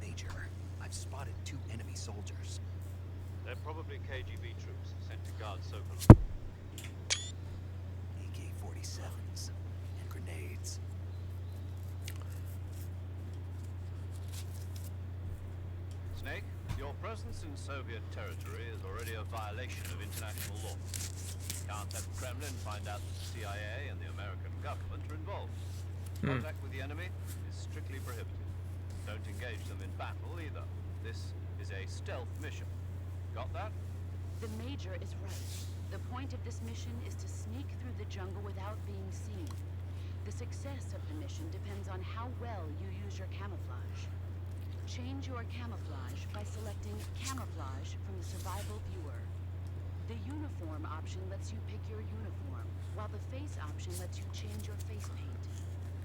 S2: Major, I've spotted 2 enemy soldiers.
S4: They're probably KGB troops sent to guard Sokolov.
S2: AK-47s and grenades.
S4: Snake, your presence in Soviet territory is already a violation of international law. Can't let the Kremlin find out that the CIA and the American government are involved. Contact with the enemy is strictly prohibited. Don't engage them in battle either. This is a stealth mission. Got that?
S7: The Major is right. The point of this mission is to sneak through the jungle without being seen. The success of the mission depends on how well you use your camouflage. Change your camouflage by selecting Camouflage from the Survival Viewer. The Uniform option lets you pick your uniform, while the Face option lets you change your face paint.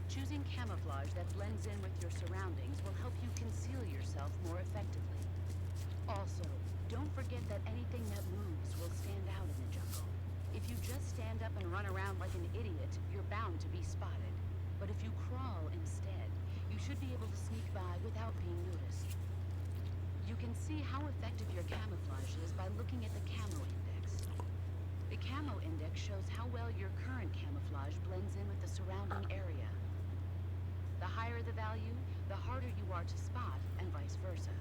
S7: Choosing camouflage that blends in with your surroundings will help you conceal yourself more effectively. Also, don't forget that anything that moves will stand out in the jungle. If you just stand up and run around like an idiot, you're bound to be spotted. But if you crawl instead, you should be able to sneak by without being noticed. You can see how effective your camouflage is by looking at the camo index. The camo index shows how well your current camouflage blends in with the surrounding area. The higher the value, the harder you are to spot, and vice versa.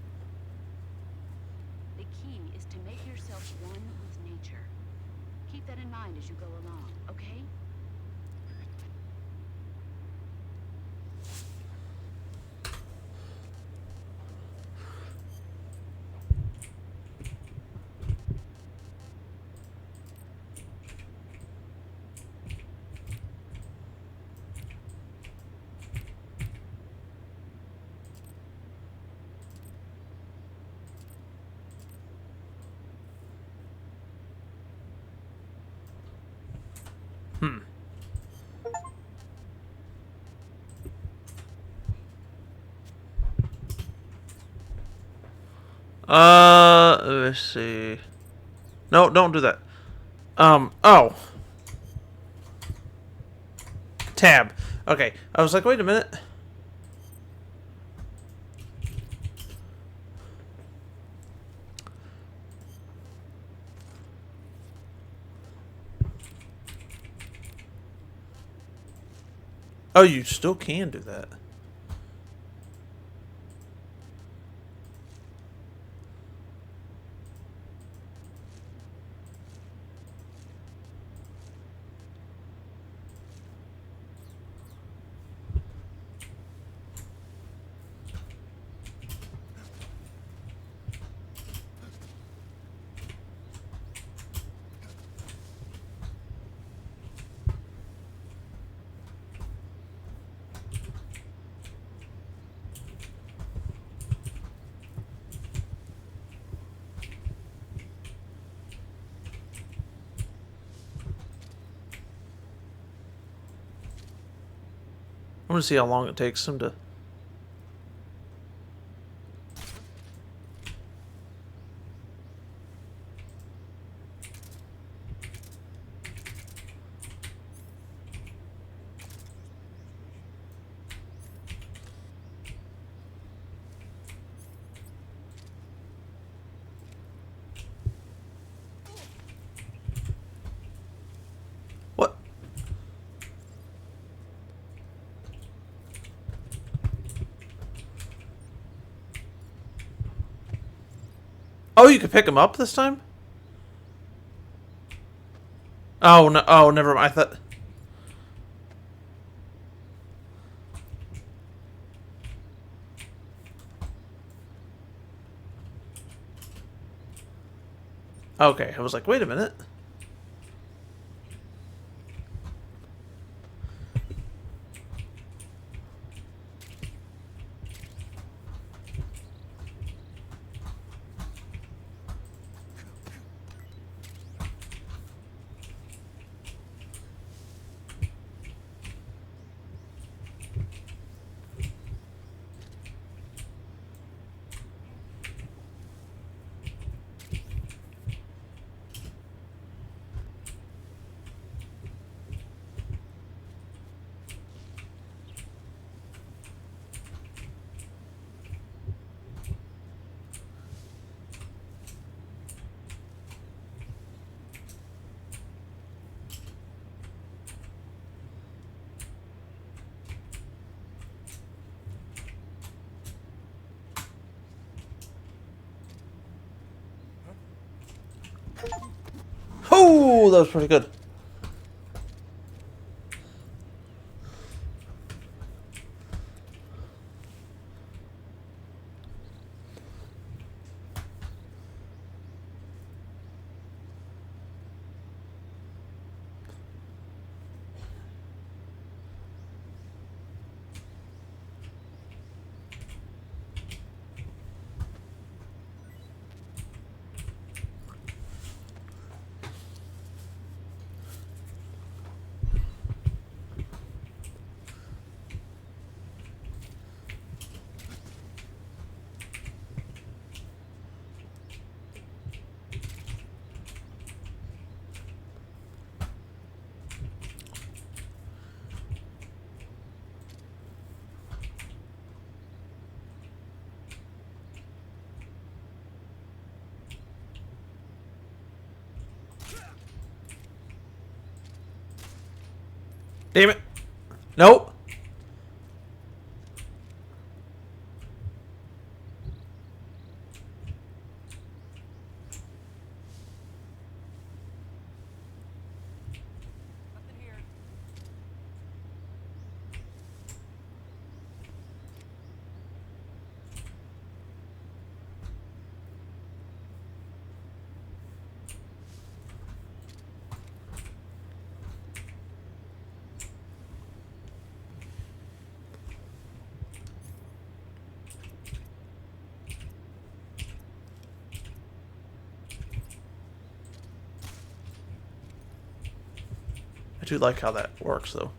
S7: The key is to make yourself one with nature. Keep that in mind as you go along, okay?
S1: Let's see. No, don't do that. Oh. Tab. Okay. I was like, wait a minute. Oh, you still can do that. I want to see how long it takes him to... What? Oh, you could pick him up this time? Oh, no. Oh, never mind. I thought... Okay, I was like, wait a minute. Oh, that was pretty good. Damn it. Nope. I do like how that works, though.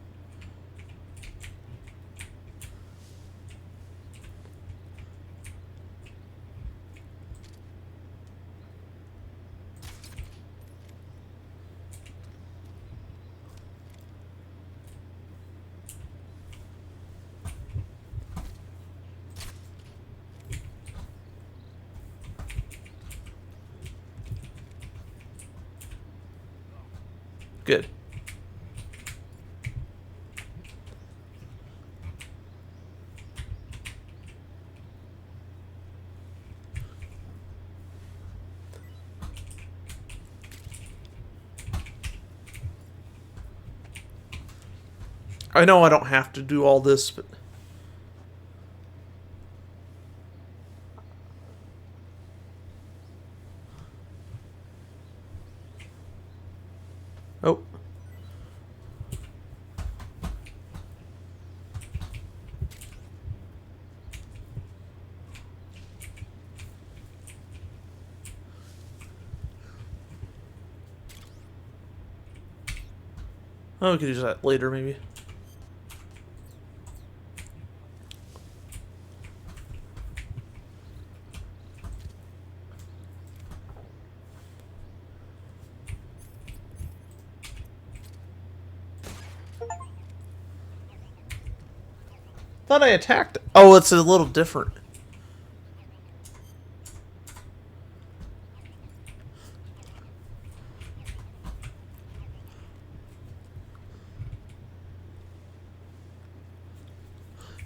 S1: Good. I know I don't have to do all this, but... Oh. Oh, we could use that later, maybe. Thought I attacked. Oh, it's a little different.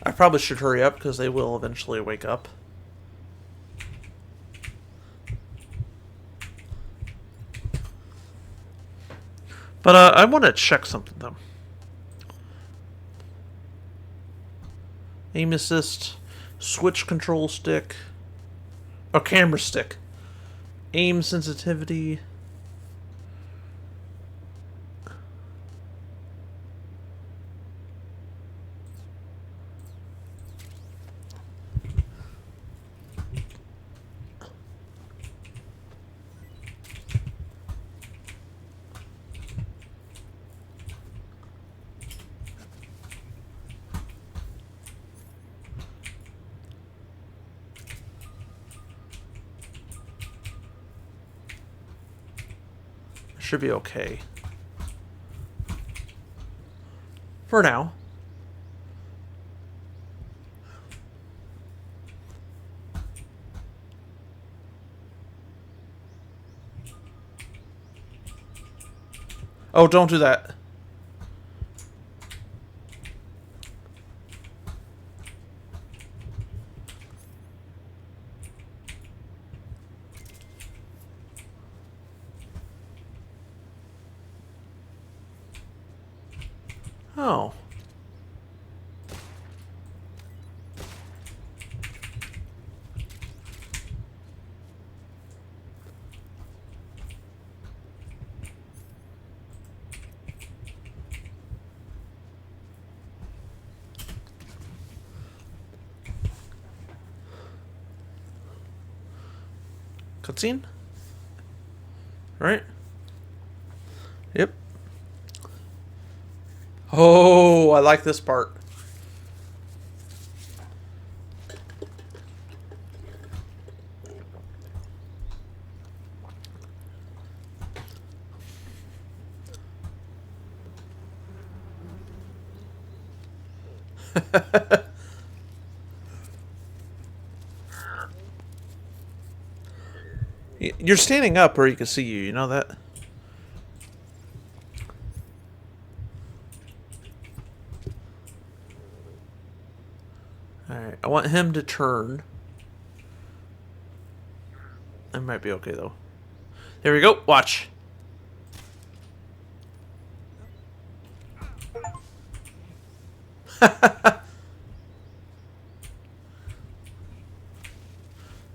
S1: I probably should hurry up because they will eventually wake up. But I want to check something though. Aim assist, switch control stick, or camera stick, aim sensitivity. Should be okay. For now. Oh, don't do that. Oh. Cutscene? Right? Yep. Oh, I like this part. You're standing up where you can see you know that? Alright, I want him to turn. I might be okay, though. There we go. Watch.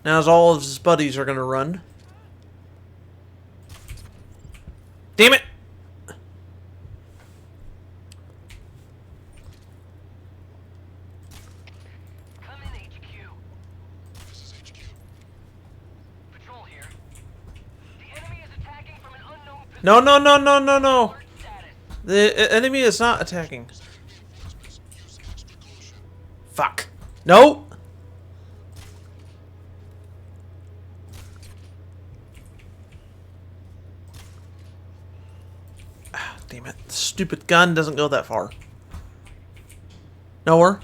S1: Now all of his buddies are going to run. Damn it!
S3: Come in, HQ. This is HQ. Patrol here. The enemy is attacking from an unknown position.
S1: No, no, no, no, no, no.
S3: Alert status.
S1: The enemy is not attacking. Fuck. No! Ah, damn it. The stupid gun doesn't go that far. Nowhere.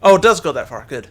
S1: Oh, it does go that far. Good.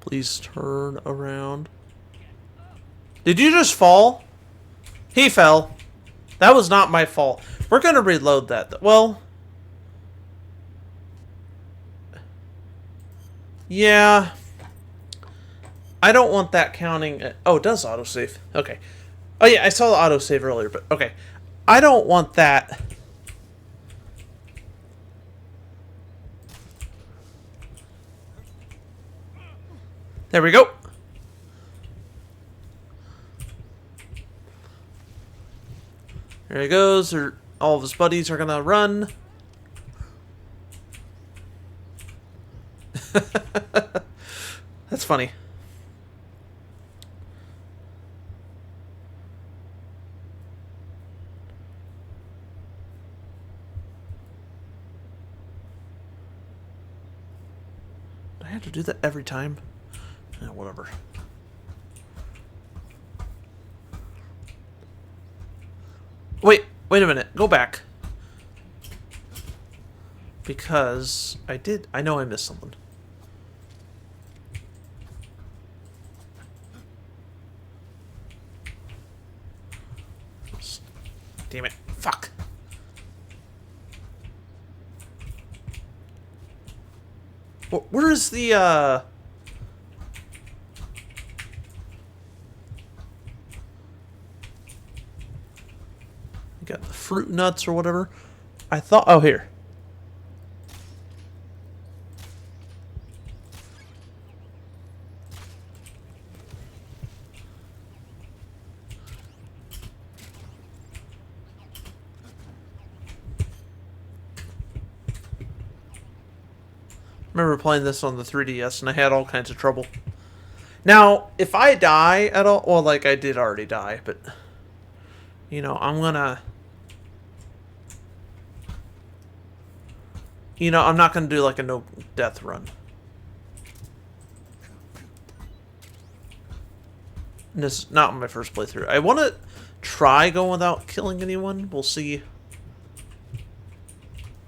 S1: Please turn around. Did you just fall? He fell. That was not my fault. We're going to reload that. Well... yeah. I don't want that counting... oh, it does autosave. Okay. Oh, yeah, I saw the autosave earlier, but okay. I don't want that... There we go. There he goes. All of his buddies are gonna run. That's funny. Do I have to do that every time? Whatever. Wait a minute. Go back. Because I know I missed something. Damn it. Fuck. Where is the, got the fruit nuts or whatever. I thought... oh, here. I remember playing this on the 3DS and I had all kinds of trouble. Now, if I die at all... well, like, I did already die, but... you know, I'm gonna... you know, I'm not gonna do, like, a no-death run. And this is not my first playthrough. I want to try going without killing anyone. We'll see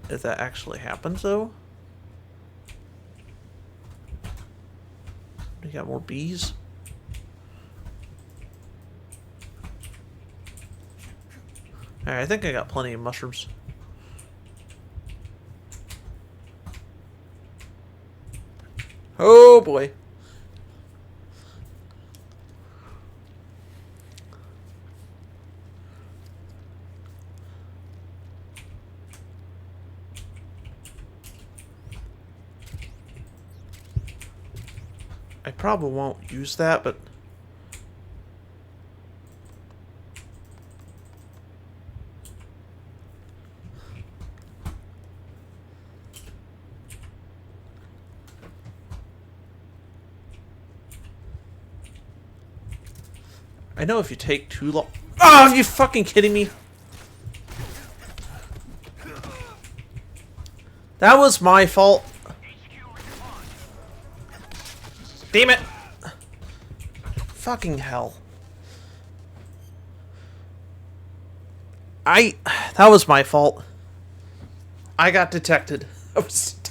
S1: if that actually happens, though. We got more bees. Alright, I think I got plenty of mushrooms. Oh boy. I probably won't use that, but... I know if you take too long... Oh, are you fucking kidding me? That was my fault. Damn it! Fucking hell. That was my fault. I got detected. I was detected.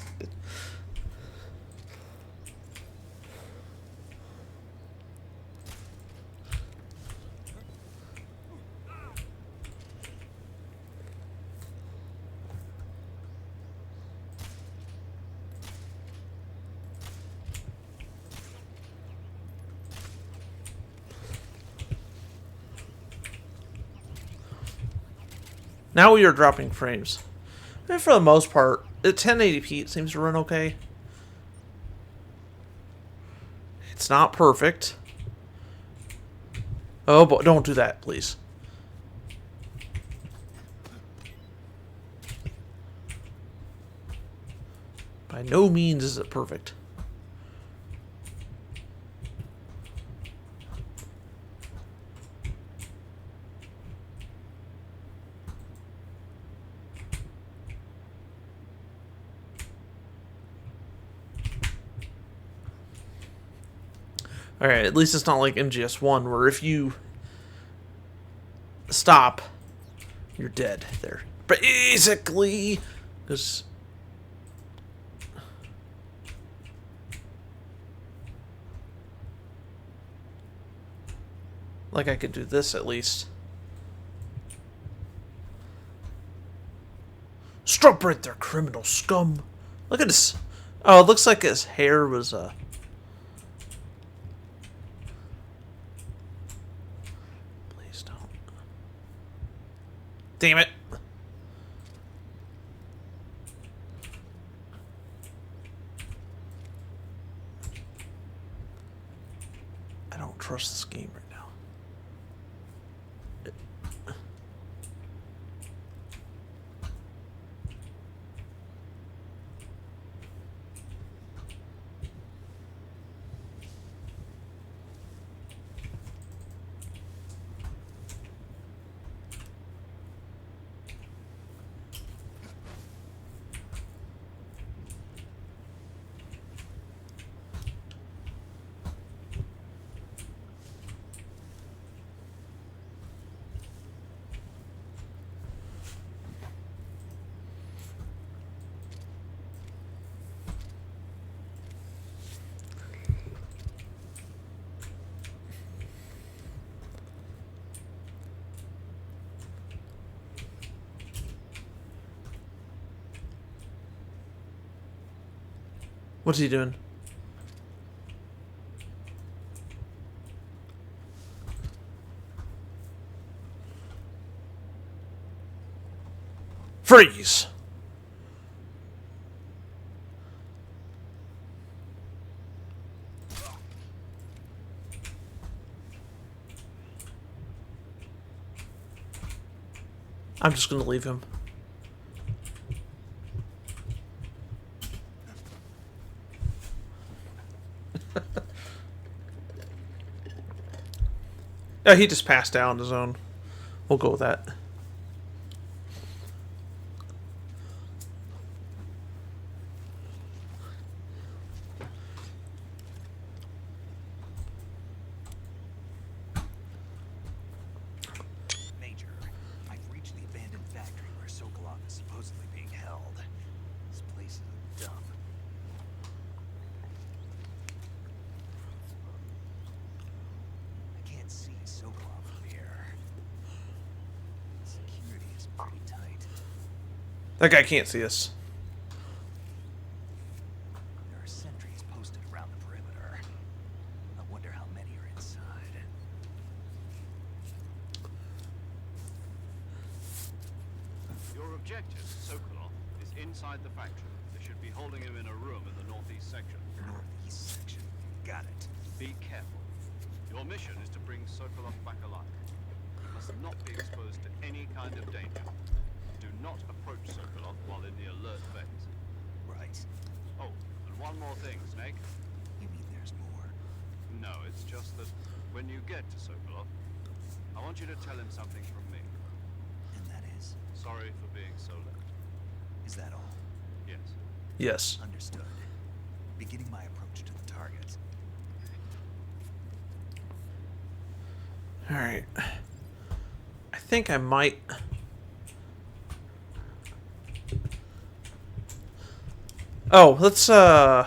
S1: Now we are dropping frames. And for the most part, at 1080p it seems to run okay. It's not perfect. Oh, but don't do that, please. By no means is it perfect. Alright, at least it's not like MGS1 where if you stop, you're dead there. Basically, because like I could do this at least. Stop right there, criminal scum. Look at this. Oh, it looks like his hair was Please don't. Damn it. I don't trust this game right now. What's he doing? Freeze! I'm just gonna leave him. Yeah, he just passed out on his own. We'll go with that.
S2: Major, I've reached the abandoned factory where Sokolov is supposedly being held. This place is a dump. I can't see Sokolov from here. Security is pretty tight.
S1: That guy can't see us.
S2: There are sentries posted around the perimeter. I wonder how many are inside.
S4: Your objective, Sokolov, is inside the factory. They should be holding him in a room in the northeast section.
S2: Northeast section. Got it.
S4: Be careful. Your mission is to bring Sokolov back alive. You must not be exposed to any kind of danger. Do not approach Sokolov while in the alert phase.
S2: Right.
S4: Oh, and one more thing, Snake.
S2: You mean there's more?
S4: No, it's just that when you get to Sokolov, I want you to tell him something from me.
S2: And that is?
S4: Sorry for being so late.
S2: Is that all?
S4: Yes.
S1: Yes.
S2: Understood. Beginning my approach to the target.
S1: Alright. I think I might... Oh, let's,
S6: Save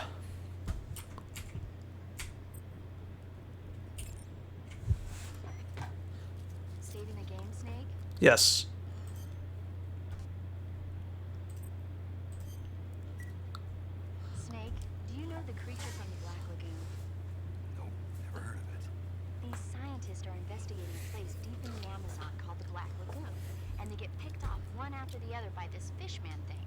S6: Saving the game, Snake?
S1: Yes.
S6: Snake, do you know the creature from the Black Lagoon?
S2: Nope, never heard of it.
S6: These scientists are investigating a place deep in the Amazon called the Black Lagoon, and they get picked off one after the other by this fishman thing.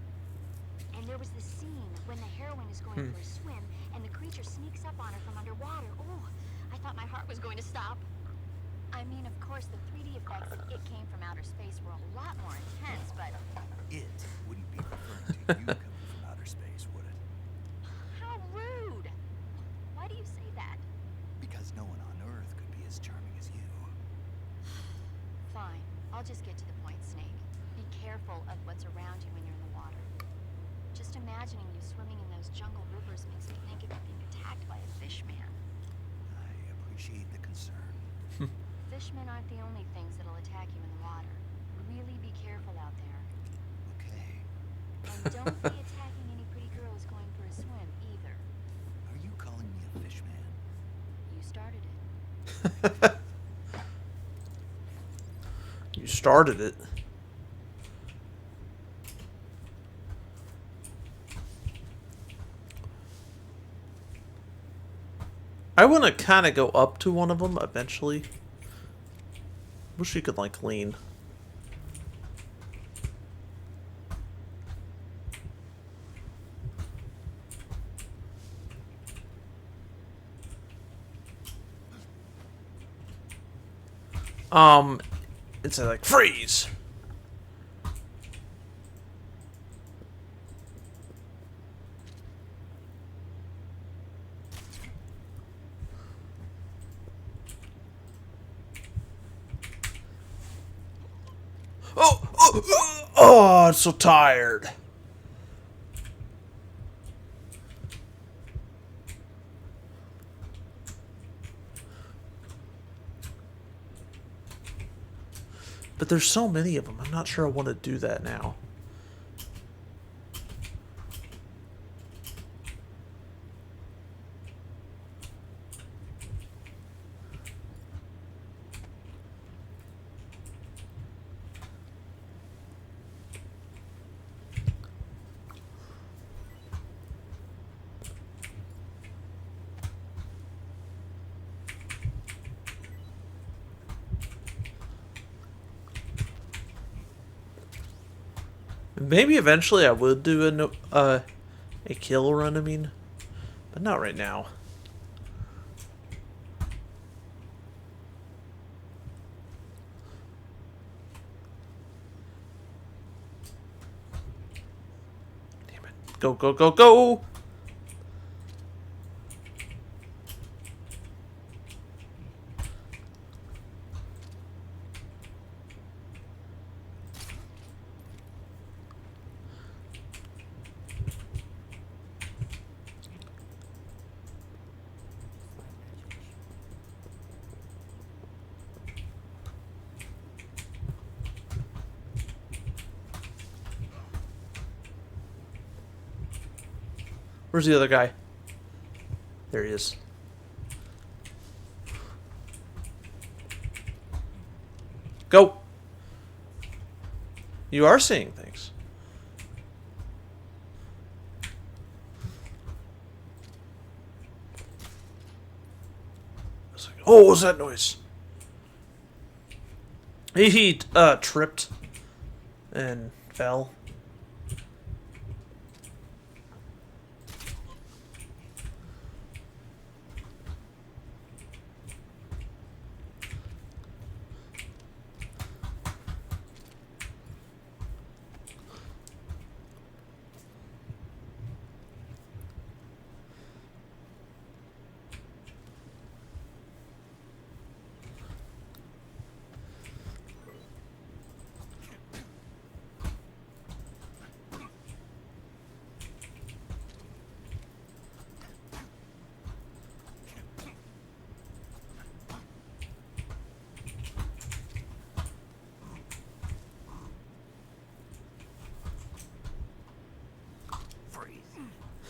S6: And there was this scene when the heroine is going for a swim, and the creature sneaks up on her from underwater. Oh, I thought my heart was going to stop. I mean, of course, the 3D effects of It Came from Outer Space were a lot more intense, but
S2: It wouldn't be referring to you coming from outer space, would it?
S6: how rude! Why do you say that?
S2: Because no one on Earth could be as charming as you.
S6: Fine, I'll just get to the point, Snake. Be careful of what's around you when you're in the water. Just imagining you swimming in those jungle rivers makes me think of you being attacked by a fishman.
S2: I appreciate the concern.
S6: Fishmen aren't the only things that'll attack you in the water. Really be careful out there.
S2: Okay.
S6: And don't be attacking any pretty girls going for a swim, either.
S2: Are you calling me a fish man?
S6: You started it.
S1: You started it. I want to kind of go up to one of them eventually. Wish you could, like, lean. It's like, freeze! Oh, I'm so tired. But there's so many of them. I'm not sure I want to do that now. Maybe eventually I would do a kill run, I mean, but not right now. Damn it. Go, go, go, go! Where's the other guy? There he is. Go! You are seeing things. Oh, what was that noise? He tripped and fell.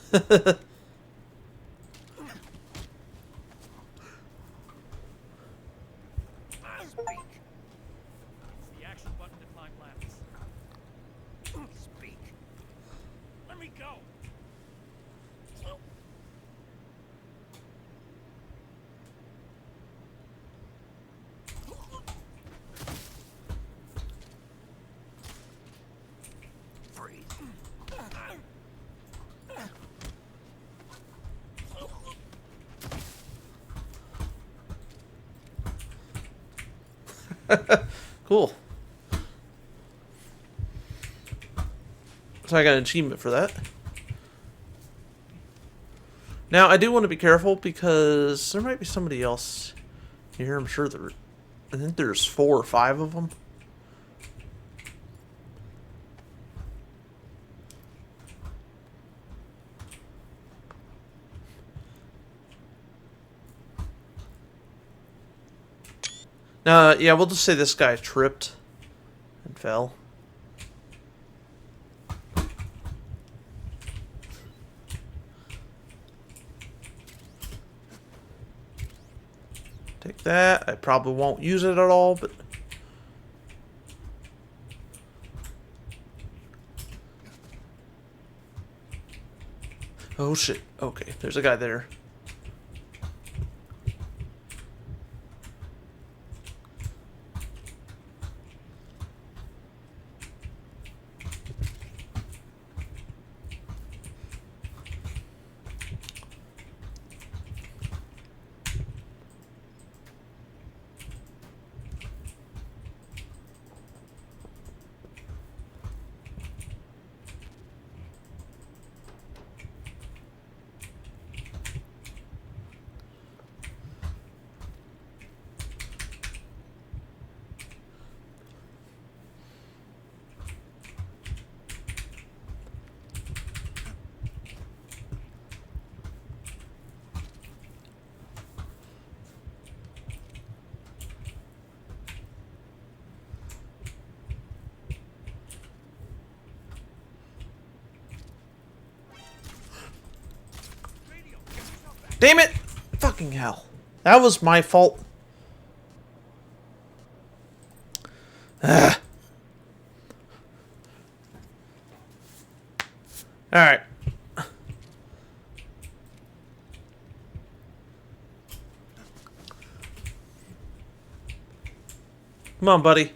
S2: Speak.
S8: It's the action button to climb ladders.
S2: Speak.
S8: Let me go!
S2: Freeze.
S1: Cool. So I got an achievement for that. Now, I do want to be careful because there might be somebody else here. I'm sure there... I think there's 4 or 5 of them. Yeah, we'll just say this guy tripped and fell. Take that. I probably won't use it at all, but... Oh shit. Okay, there's a guy there. Damn it! Fucking hell. That was my fault. Alright. Come on, buddy.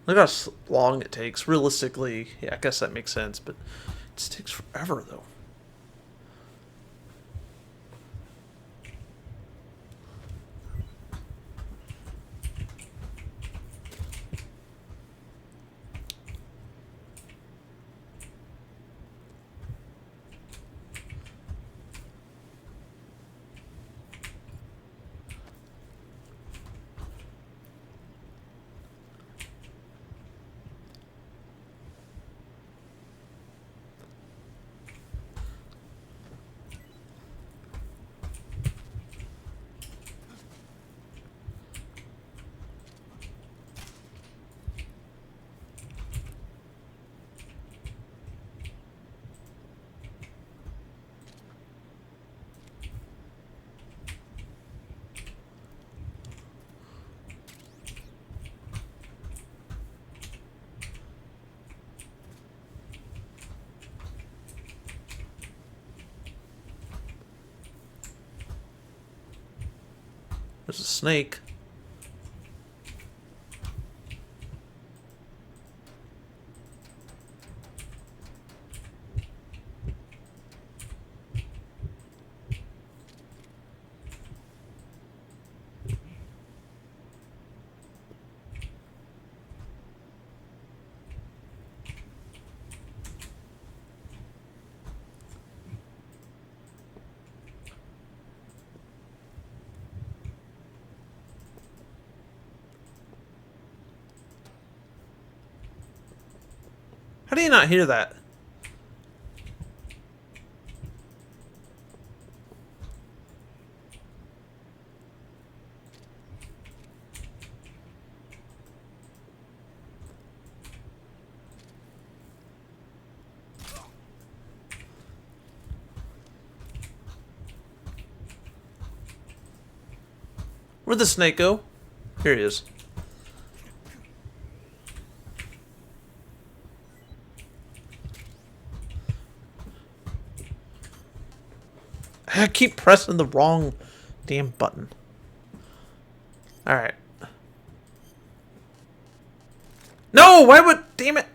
S1: Look how long it takes. Realistically, yeah, I guess that makes sense, but it just takes forever, though. There's a snake. How do you not hear that? Where'd the snake go? Here he is. I keep pressing the wrong damn button. Alright. No! Why would... Damn it!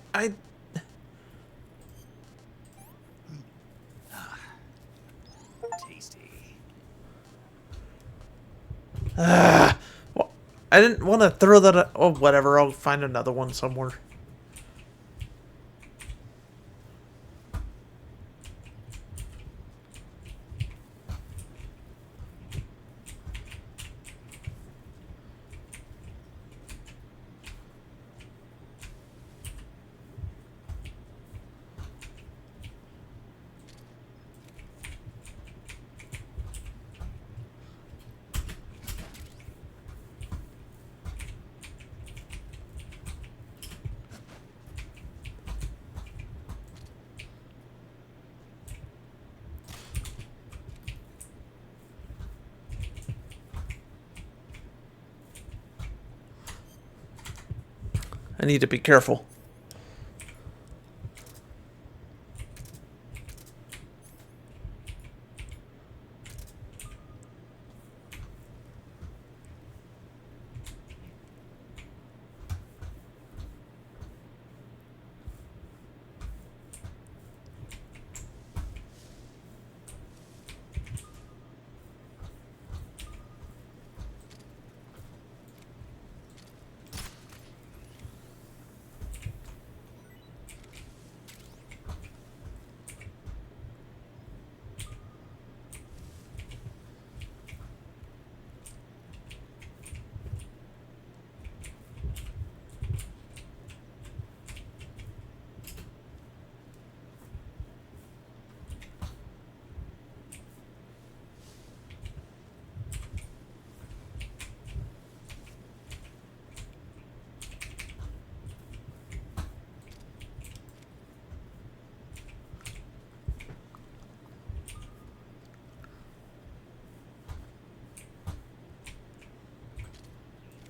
S2: Tasty.
S1: Well, I didn't want to throw that... Oh, whatever. I'll find another one somewhere. I need to be careful.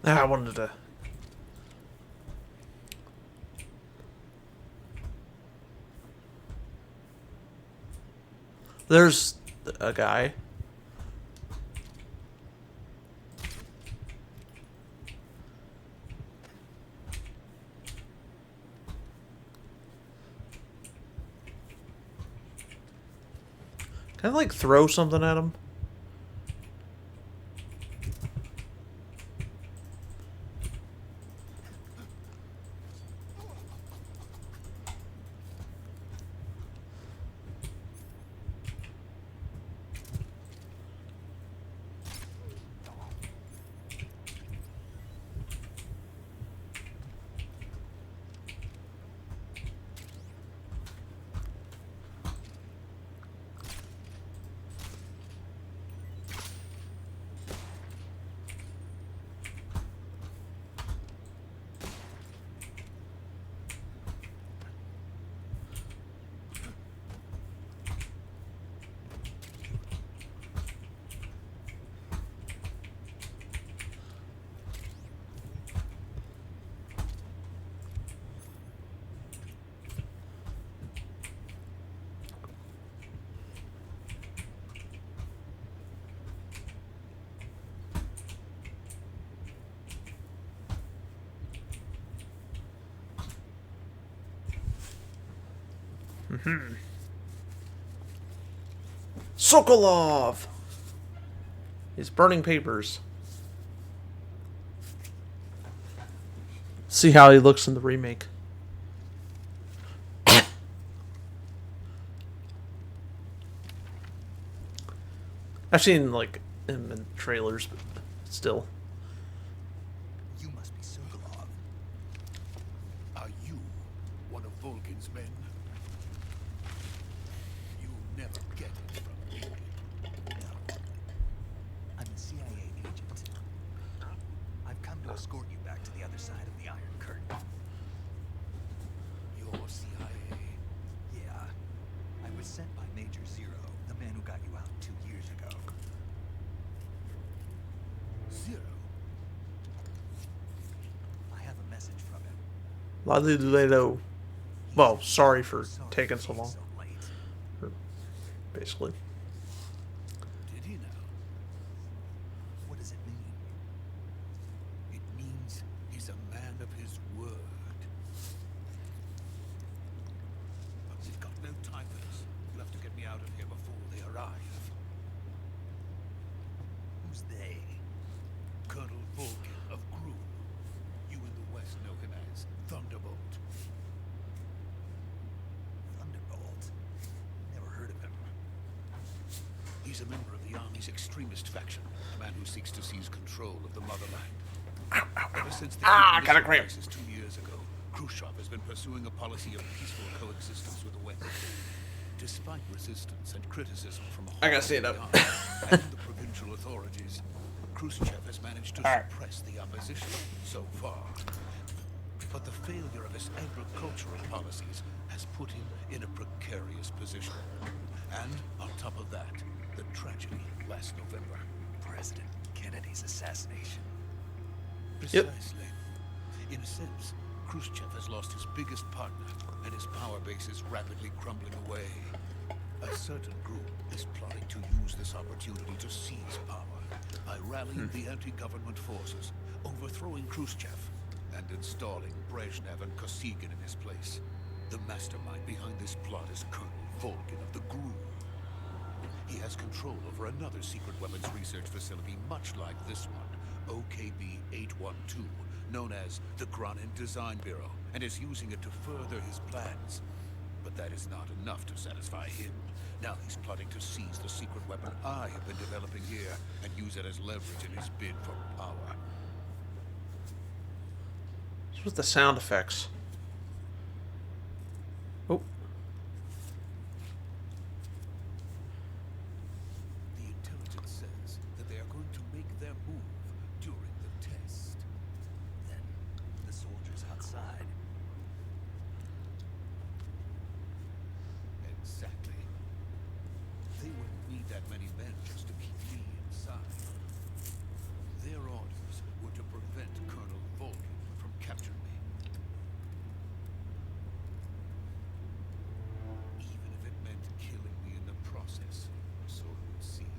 S1: I wanted to... There's a guy. Can I, like, throw something at him? Sokolov! He's burning papers. See how he looks in the remake. I've seen, like, him in trailers, but still.
S2: You must be Sokolov.
S9: Are you one of Vulcan's men?
S2: was sent by Major Zero, the man who got you out 2 years ago. Zero? I have a message from him.
S1: Lalilelo. Well, sorry for
S2: Sorry
S1: taking so
S2: being
S1: long.
S2: so late.
S1: Basically.
S2: Did he now? What does it mean?
S9: It means he's a man of his word. But we've got no time for this. You'll have to get me out of here before they arrive.
S2: Who's they?
S9: Colonel Volkin of Gru. You in the West know him as Thunderbolt.
S2: Thunderbolt? Never heard of him.
S9: He's a member of the Army's extremist faction, a man who seeks to seize control of the motherland. Ever since the
S1: got a cramp.
S9: crisis 2 years ago, Khrushchev has been pursuing a policy of peaceful coexistence with the West. Despite resistance and criticism from
S1: I gotta stand up.
S9: the army and the provincial authorities, Khrushchev has managed to suppress the opposition so far. But the failure of his agricultural policies has put him in a precarious position. And on top of that, the tragedy last November.
S2: President Kennedy's assassination.
S9: Precisely. In a sense, Khrushchev has lost his biggest partner, and his power base is rapidly crumbling away. A certain group is plotting to use this opportunity to seize power by rallying the anti-government forces, overthrowing Khrushchev, and installing Brezhnev and Kosygin in his place. The mastermind behind this plot is Colonel Volkin of the GRU. He has control over another secret weapons research facility much like this one, OKB-812, known as the Granin Design Bureau, and is using it to further his plans. But that is not enough to satisfy him. Now he's plotting to seize the secret weapon I have been developing here and use it as leverage in his bid for power.
S1: What's with the sound effects? Oh.
S9: The intelligence says that they are going to make their move during the test.
S2: Then the soldiers outside.
S9: Exactly. They wouldn't need that many men just to keep me inside. Their orders were to prevent Colonel Volkin from capturing me. Even if it meant killing me in the process, so it would seem.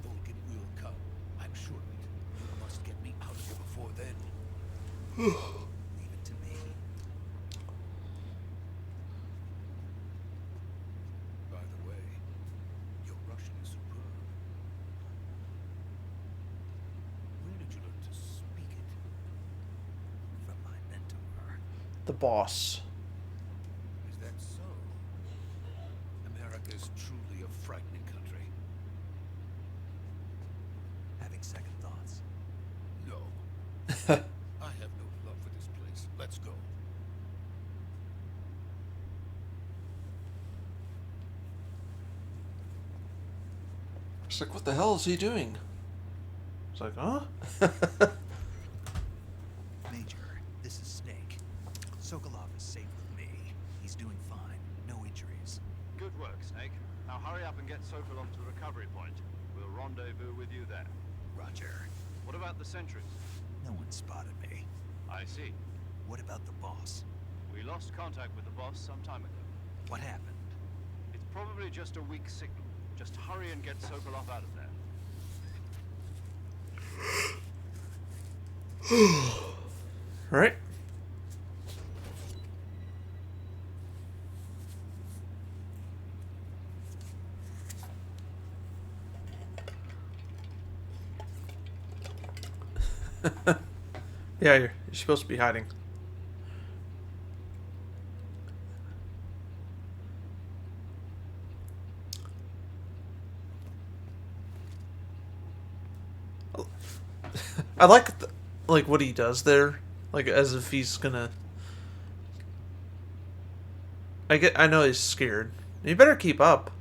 S9: Volkin will come. I'm sure of it. You must get me out of here before then.
S2: Leave it to me.
S9: By the way, your Russian is superb. Where did you learn to speak it?
S2: From my mentor.
S1: The boss.
S9: Is that so? America is truly a frightening country.
S2: Having second thoughts.
S9: No. I have no love for this place. Let's go.
S1: It's like, what the hell is he doing? It's like, huh?
S2: Major, this is Snake. Sokolov is safe with me. He's doing fine. No injuries.
S4: Good work, Snake. Now hurry up and get Sokolov to the recovery point. We'll rendezvous with you there.
S2: Roger.
S4: What about the sentries?
S2: No one spotted me.
S4: I see.
S2: What about the boss?
S4: We lost contact with the boss some time ago.
S2: What happened?
S4: It's probably just a weak signal. Just hurry and get Sokolov out of there.
S1: All right. Yeah, you're supposed to be hiding. I like what he does there, like as if he's gonna. I know he's scared. You better keep up.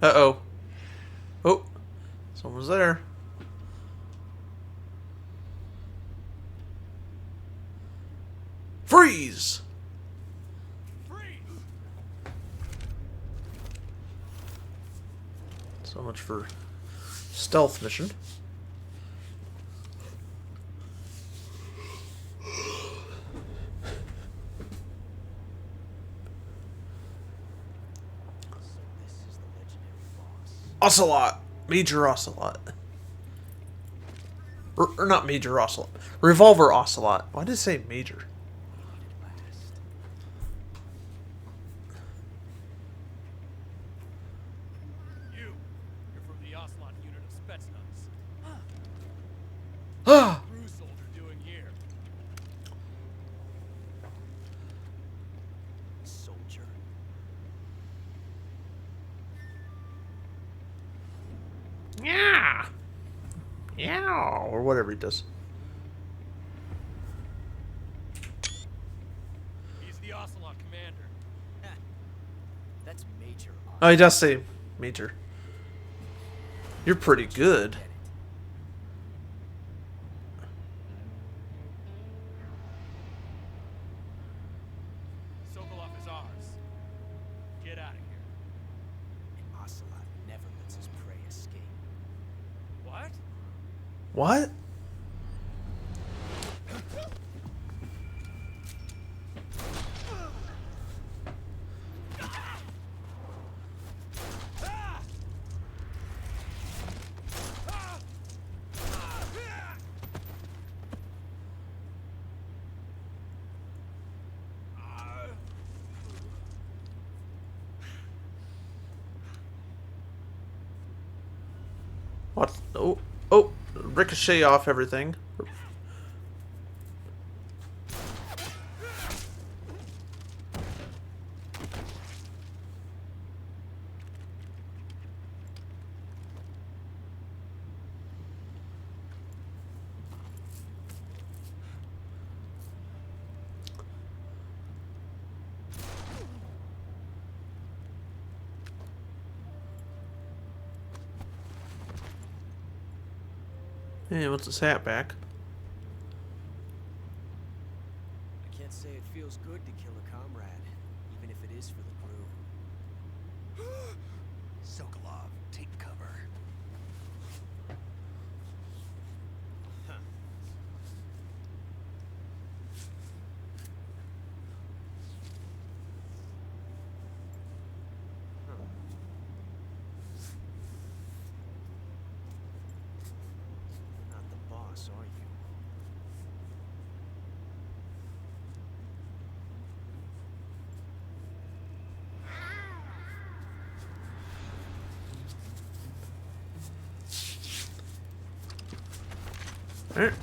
S1: Uh-oh. Oh. Someone's there. Freeze! So much for stealth mission. Ocelot! Major Ocelot. Or not Major Ocelot. Revolver Ocelot. Why did it say Major?
S8: You're from the Ocelot unit of Spetsnaz.
S1: Ah!
S8: Crew soldier doing here?
S2: Soldier.
S1: Yeah! Yeah! Or whatever he does.
S8: He's the Ocelot commander.
S2: That's Major.
S1: Oh, he does say Major. You're pretty good.
S8: Sokolov is ours. Get out of here.
S2: And Ocelot never lets his prey escape.
S8: What?
S1: What? What? Oh, oh, ricochet off everything. Hey, what's his hat back?
S2: I can't say it feels good to kill a comrade, even if it is for the crew. Sokolov, take cover. You're not the boss, are you?
S1: Alright.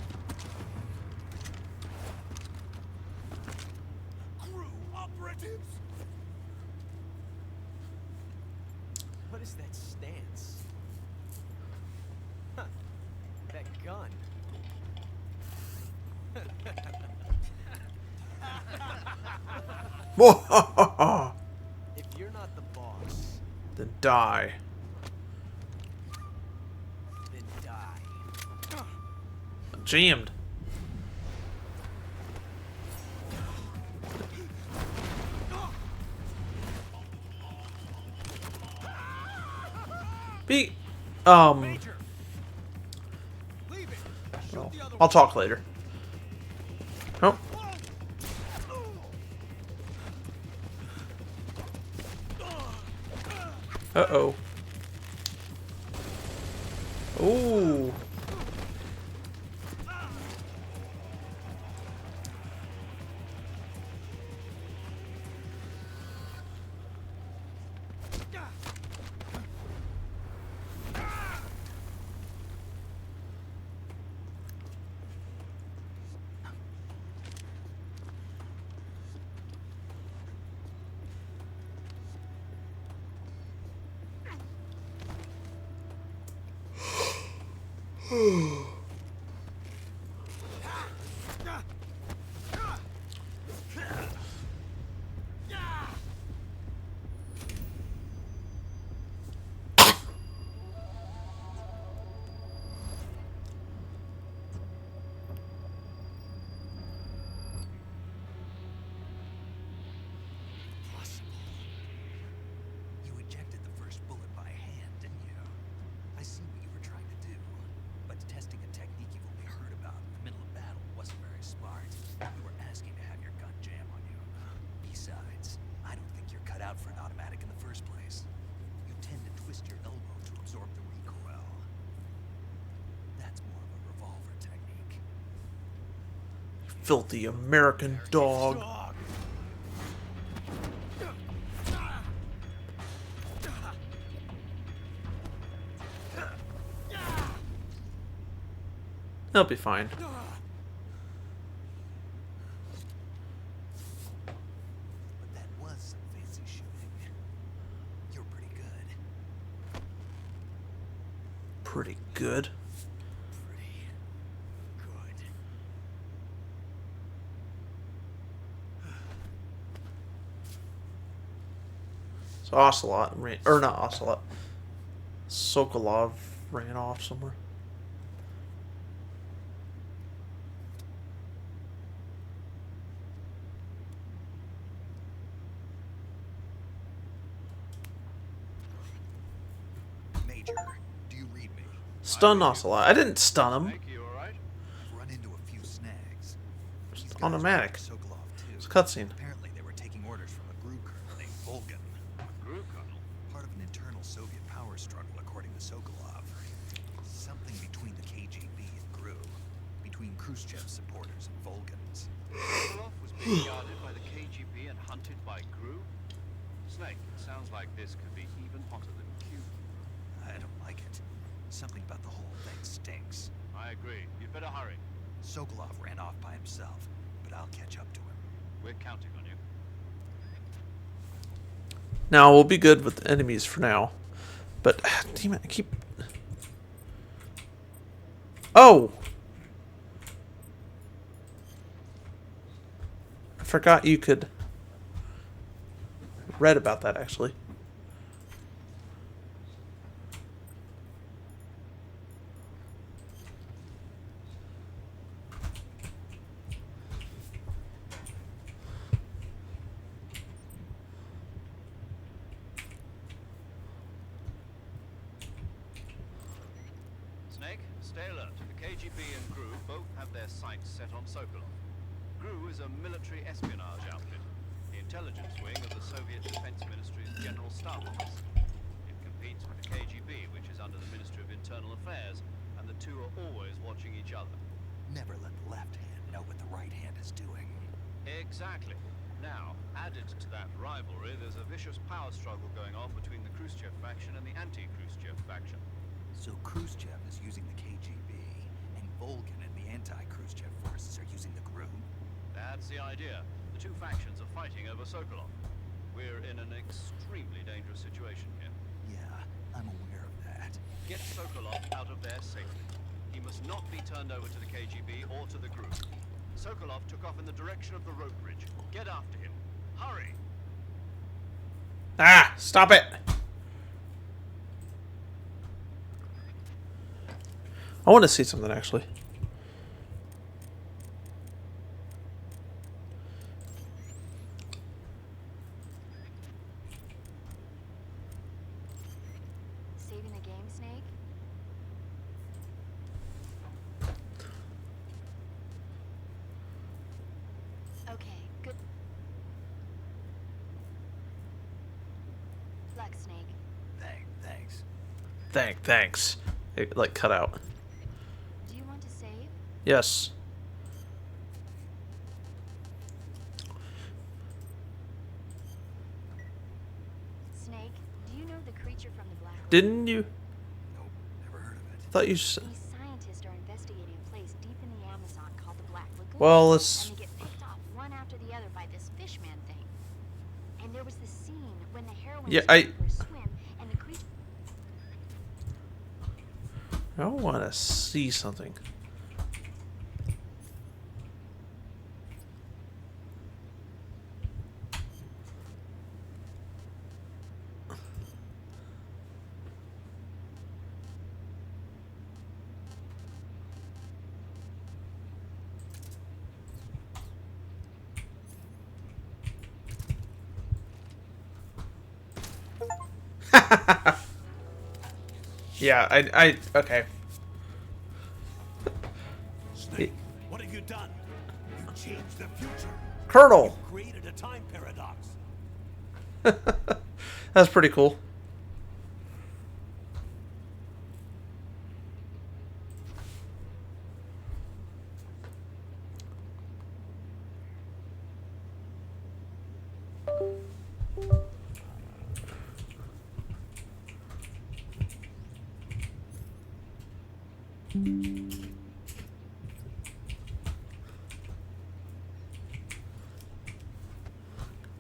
S2: Crew operatives! What is that stance? Huh. That gun. If you're not the boss,
S1: Then die.
S2: then die.
S1: Jammed. Be,
S2: Major! Leave it! Shoot
S1: well,
S2: the other
S1: I'll
S2: one.
S1: talk later. Oh. Uh-oh. Ooh. filthy American dog. He'll be fine.
S2: But that was some fancy shooting. You're pretty good.
S1: Pretty good.
S2: Pretty good.
S1: So Ocelot ran, or not Ocelot. Sokolov ran off somewhere.
S2: Major, do you read me?
S1: Stun Ocelot. I didn't stun him.
S4: Snake, you alright?
S2: I've run into a few snags. These
S1: Just
S2: guys
S1: automatic.
S2: were Sokolov too.
S1: It's a cutscene.
S2: Apparently they were taking orders from a group colonel named Volgan.
S4: Group Colonel.
S2: Part of an internal Soviet power struggle, according to Sokolov. Something between the KGB and GRU. Between Khrushchev's supporters and Volgan's.
S4: Sokolov was being guarded by the KGB and hunted by GRU? Snake, it sounds like this could be even hotter than Cuba.
S2: I don't like it. Something about the whole thing stinks.
S4: I agree. You'd better hurry.
S2: Sokolov ran off by himself, but I'll catch up to him.
S4: We're counting on you.
S1: Now we'll be good with the enemies for now. But damn it, I keep. Oh! I forgot you could. Read about that actually.
S4: Snake, stay alert. The KGB and GRU both have their sights set on Sokolov. GRU is a military espionage outfit, the intelligence wing of the Soviet Defense Ministry's General Staff Office. It competes with the KGB, which is under the Ministry of Internal Affairs, and the two are always watching each other.
S2: Never let the left hand know what the right hand is doing.
S4: Exactly. Now, added to that rivalry, there's a vicious power struggle going on between the Khrushchev faction and the anti-Khrushchev faction.
S2: So Khrushchev is using the KGB, and Volgan and the anti-Khrushchev forces are using the GRU?
S4: That's the idea. The two factions are fighting over Sokolov. We're in an extremely dangerous situation here.
S2: Yeah, I'm aware of that.
S4: Get Sokolov out of there safely. He must not be turned over to the KGB or to the GRU. Sokolov took off in the direction of the rope bridge. Get after him. Hurry!
S1: Ah! Stop it! I want to see something actually.
S6: Saving the game, Snake? Okay, good luck, Snake.
S2: Thanks.
S1: Thanks. It like cut out.
S6: Do you want to save?
S1: Yes.
S6: Snake, do you know the creature from the black hole?
S1: Didn't you?
S2: Nope, never heard of it.
S1: Thought you said.
S6: These scientists are investigating a place deep in the Amazon called the Black Lagoon.
S1: Well, let's.
S6: And they get picked off one after the other by this fishman thing. And there was this scene when the heroine
S1: Yeah,
S6: was going for a swim, and the creature.
S1: I want to see something. Yeah, okay.
S5: Snake, what have you done? You changed the future.
S1: Colonel!
S5: Created a time paradox.
S1: That's pretty cool.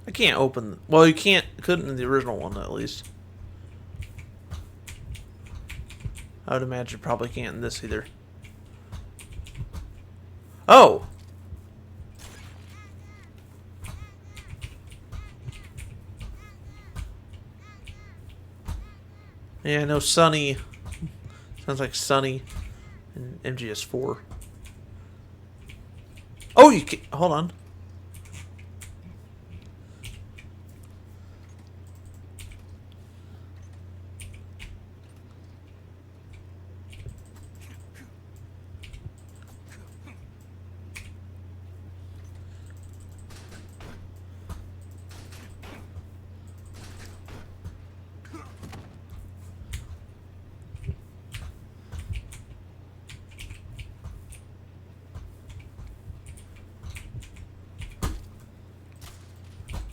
S1: I can't open. Well, you can't. Couldn't in the original one, at least. I would imagine you probably can't in this either. Oh! Yeah, I know Sunny. Sounds like Sunny in MGS4. Oh, you can, hold on.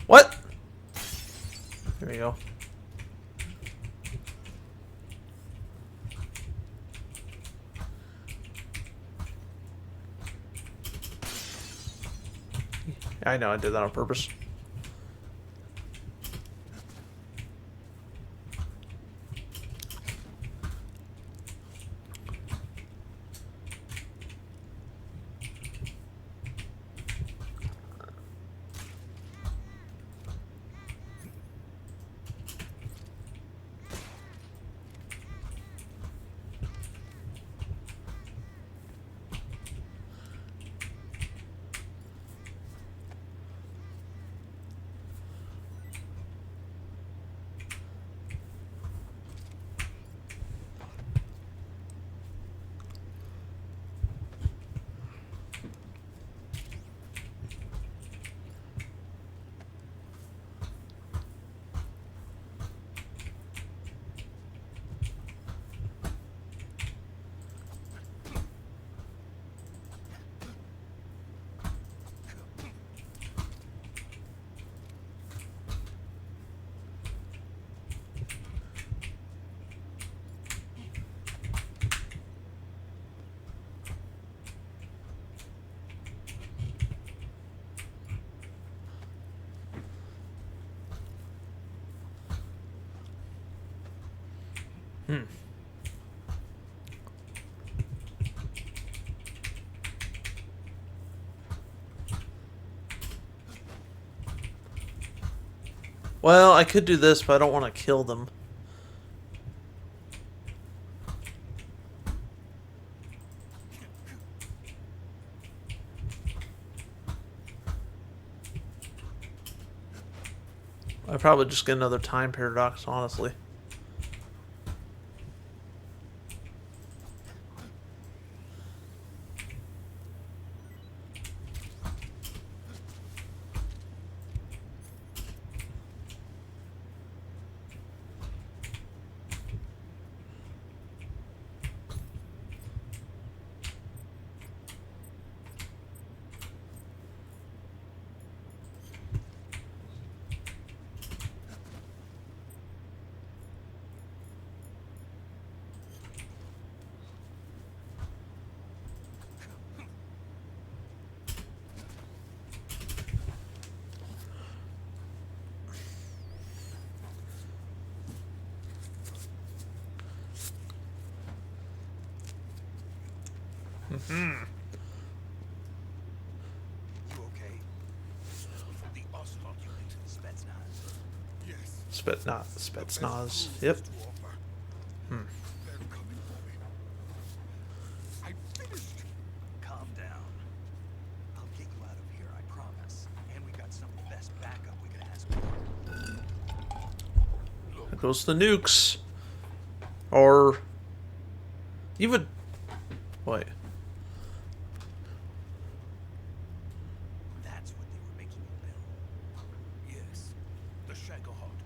S1: What? There we go. I know I did that on purpose. Well, I could do this, but I don't want to kill them. I'd probably just get another time paradox, honestly.
S2: You okay?
S9: The Ocelot unit.
S2: Spetsnaz.
S9: Yes.
S1: Spetsnaz. Yep.
S9: They're coming for me. I finished.
S2: Calm down. I'll get you out of here, I promise. And we got some of the best backup we could ask for.
S1: There goes the nukes. Or you would wait.
S2: That's what they were making you build.
S9: Yes. The Shagohod.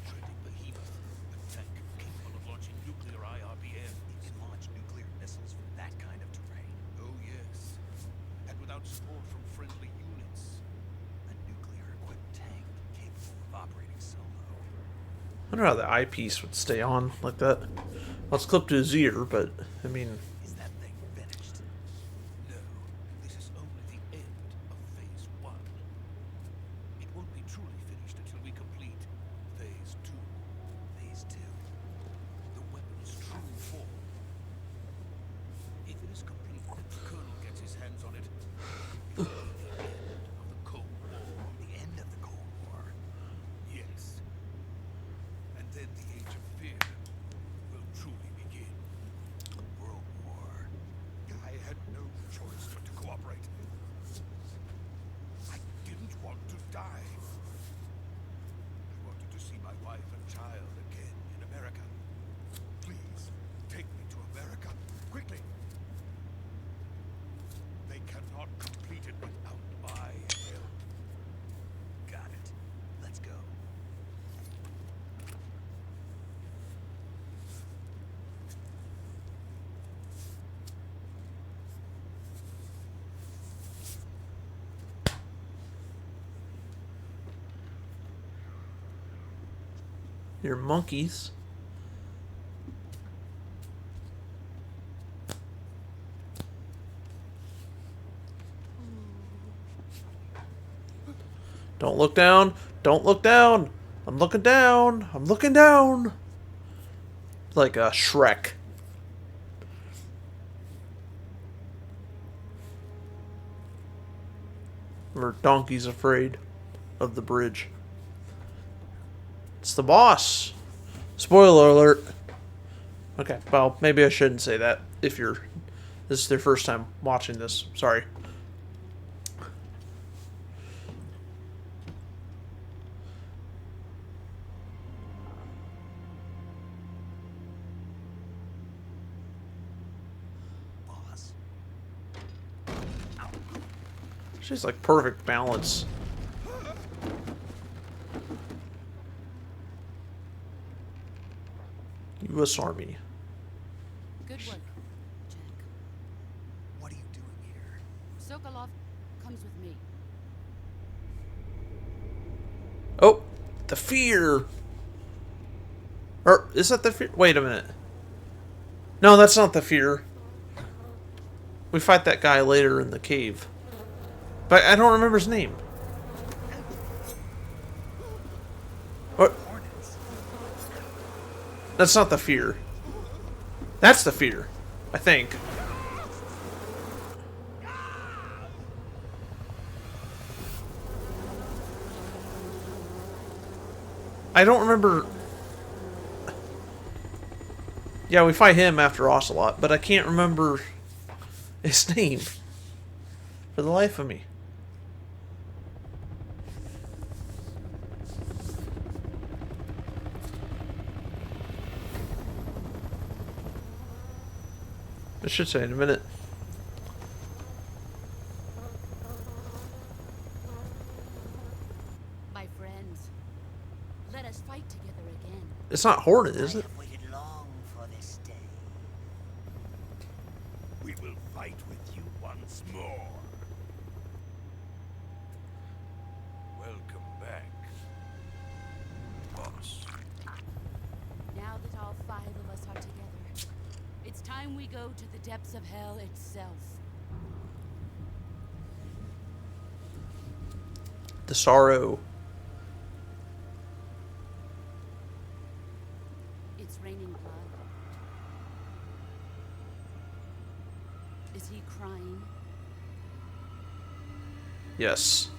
S9: Treading behemoth. A tank capable of launching nuclear IRBM.
S2: You can launch nuclear missiles from that kind of terrain.
S9: Oh, yes. And without support from friendly units.
S2: A nuclear-equipped tank.
S1: I don't know how the eyepiece would stay on like that. Well, it's clipped to his ear, but I mean,
S2: Is that thing finished?
S9: No, this is only the end of Phase 1. It won't be truly finished until we complete Phase 2.
S2: Phase 2.
S9: The weapon's true form. If it is complete and the Colonel gets his hands on it, it will be the end of the Cold War.
S2: The end of the Cold War.
S9: Yes. And then the Age of Fear will truly begin.
S2: World War.
S9: I had no choice but to cooperate. I didn't want to die. I wanted to see my wife and child again in America. Please, take me to America, quickly. They cannot complete it without my help.
S2: Got it. Let's go.
S1: you're monkeys. Don't look down. Don't look down. I'm looking down. I'm looking down. Like a Shrek. Or Donkey's afraid of the bridge. It's the boss. Spoiler alert. Okay, well, maybe I shouldn't say that if this is their first time watching this. Sorry.
S2: Boss.
S1: She's like perfect balance. U.S. Army.
S7: Good work, Jack.
S2: What are you doing here?
S7: Sokolov comes with me.
S1: Oh, the fear. Or is that the fear? Wait a minute. No, that's not the fear. We fight that guy later in the cave. But I don't remember his name. What?
S2: Hornets.
S1: That's not the fear. That's the fear, I think. I don't remember. Yeah, we fight him after Ocelot, but I can't remember his name for the life of me. I should say in a minute.
S7: My friends, let us fight together again.
S1: It's not Hornet, is
S2: I
S1: it?
S2: have waited long for this day.
S9: We will fight with you once more. Welcome back, boss.
S7: Now that all 5 of us are together, it's time we go to the depths of hell itself.
S1: The sorrow.
S7: It's raining blood. Is he crying?
S1: Yes.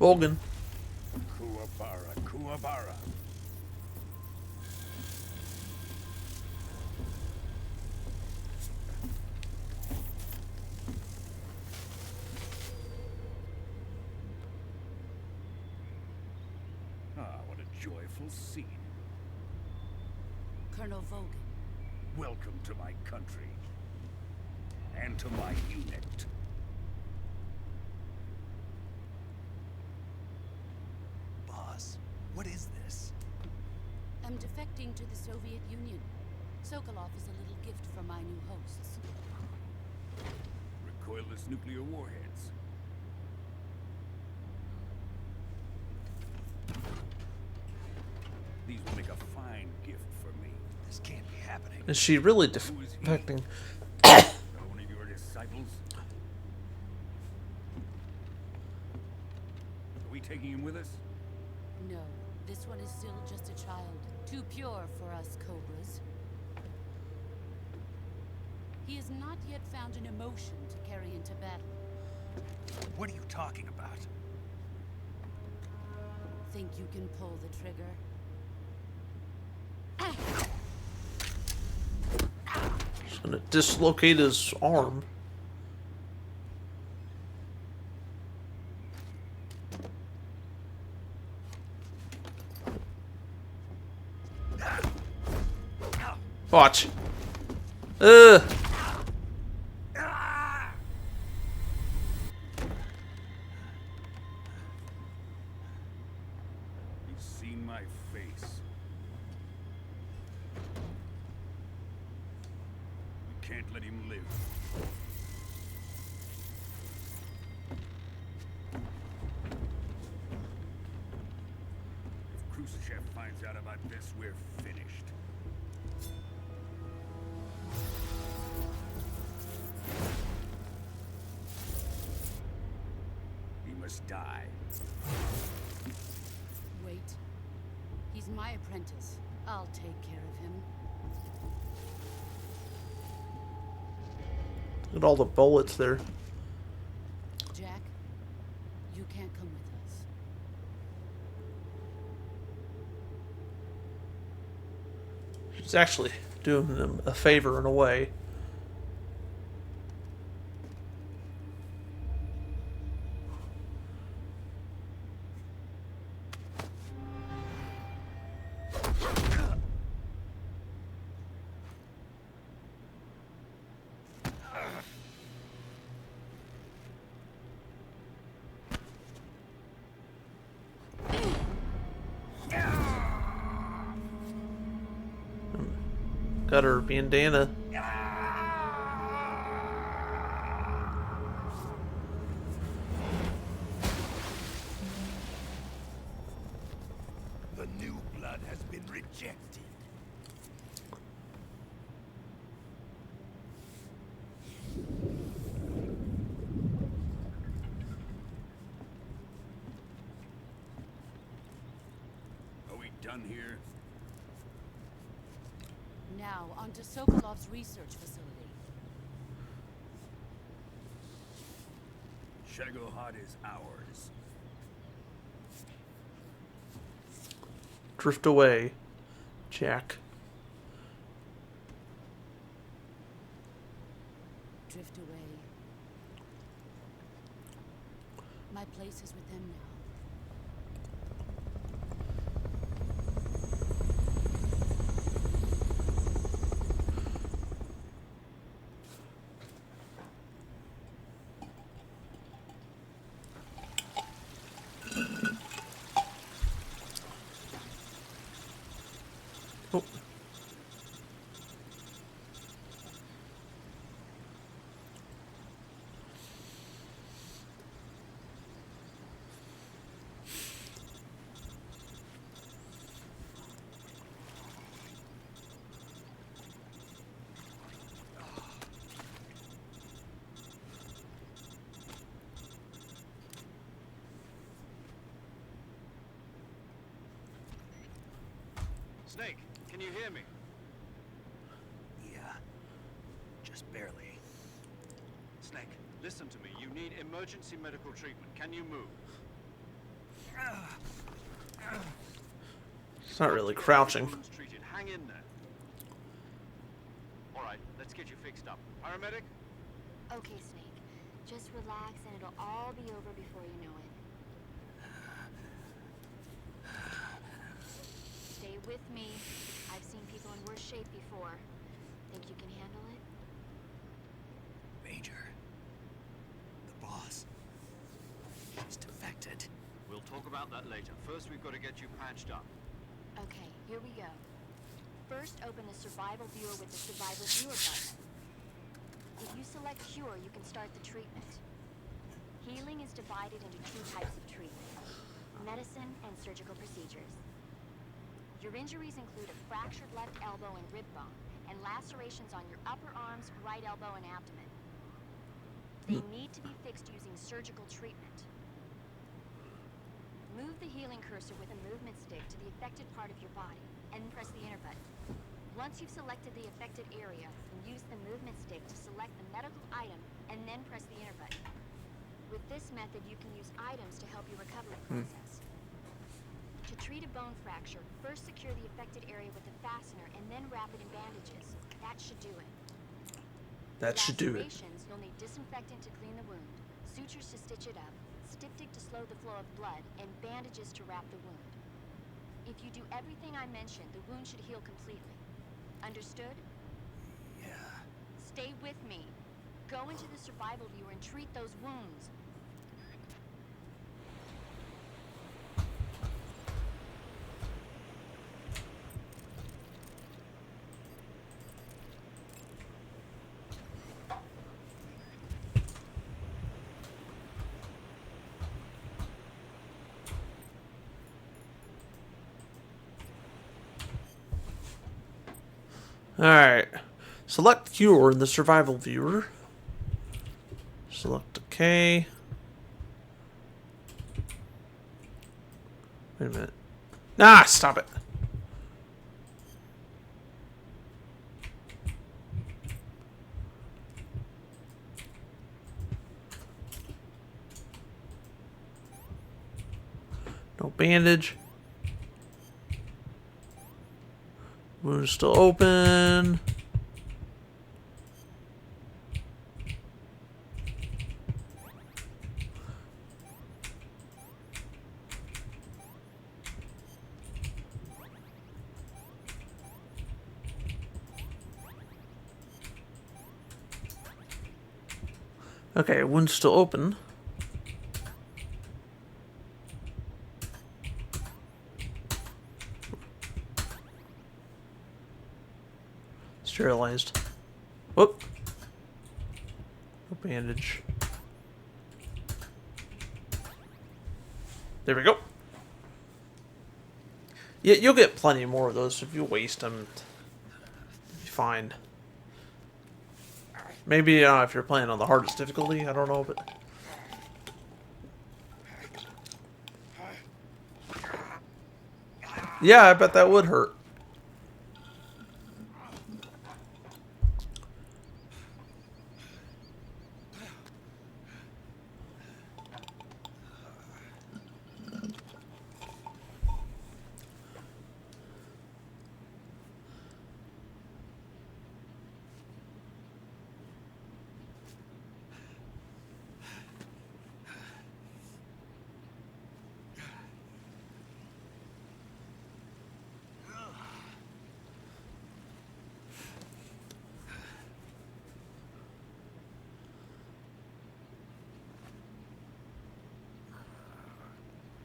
S1: Volgan.
S9: Kuwabara, Kuwabara. Ah, what a joyful scene.
S7: Colonel Vogan.
S9: Welcome to my country. And to my unit.
S2: What is this?
S7: I'm defecting to the Soviet Union. Sokolov is a little gift from my new hosts.
S9: Recoilless nuclear warheads. These will make a fine gift for me.
S2: This can't be happening.
S1: Is she really defecting?
S9: Another one of your disciples? Are we taking him with us?
S7: No, this one is still just a child. Too pure for us Cobras. He has not yet found an emotion to carry into battle.
S2: What are you talking about?
S7: Think you can pull the trigger?
S1: She's gonna dislocate his arm. Watch. Ugh.
S9: He's seen my face. We can't let him live. If Khrushchev finds out about this, we're finished. He must die.
S7: Wait. He's my apprentice. I'll take care of him.
S1: Look at all the bullets there.
S7: Jack, you can't come with us.
S1: She's actually doing him a favor in a way. Got her being Dana.
S2: The new blood has been rejected.
S9: Are we done here?
S7: Now, onto Sokolov's research facility.
S9: Shagohod is ours.
S1: Drift away, Jack.
S7: Drift away. My place is with them now.
S1: Oh.
S4: Snake, can you hear me?
S2: Yeah. Just barely.
S4: Snake, listen to me. You need emergency medical treatment. Can you move?
S1: It's not really crouching.
S4: Wounds treated. Hang in there. All right, let's get you fixed up. Paramedic?
S6: Okay, Snake. Just relax and it'll all be over before you know it. Stay with me. I've seen people in worse shape before. Think you can handle it?
S2: Major. The boss. She's defected.
S4: We'll talk talk about that later. First, we've got to get you patched up.
S6: Okay, here we go. First, open the survival viewer with the survival viewer button. If you select cure, you can start the treatment. Healing is divided into two types of treatment: medicine and surgical procedures. Your injuries include a fractured left elbow and rib bone, and lacerations on your upper arms, right elbow, and abdomen. They need to be fixed using surgical treatment. Move the healing cursor with a movement stick to the affected part of your body, and press the enter button. Once you've selected the affected area, use the movement stick to select the medical item, and then press the enter button. With this method, you can use items to help your recovery process. To treat a bone fracture, first secure the affected area with a fastener, and then wrap it in bandages. That should do it.
S1: That should do it.
S6: Lacerations, you'll need disinfectant to clean the wound, sutures to stitch it up, styptic to slow the flow of blood, and bandages to wrap the wound. If you do everything I mentioned, the wound should heal completely. Understood?
S2: Yeah.
S6: Stay with me. Go into the survival viewer and treat those wounds.
S1: Alright. Select cure in the survival viewer. Select OK. Wait a minute. Ah, stop it. No bandage. Wound still open. Okay, wound's still open. Sterilized. Whoop. No bandage. There we go. Yeah, you'll get plenty more of those. If you waste them, you'll be fine. Maybe if you're playing on the hardest difficulty, I don't know, but... Yeah, I bet that would hurt.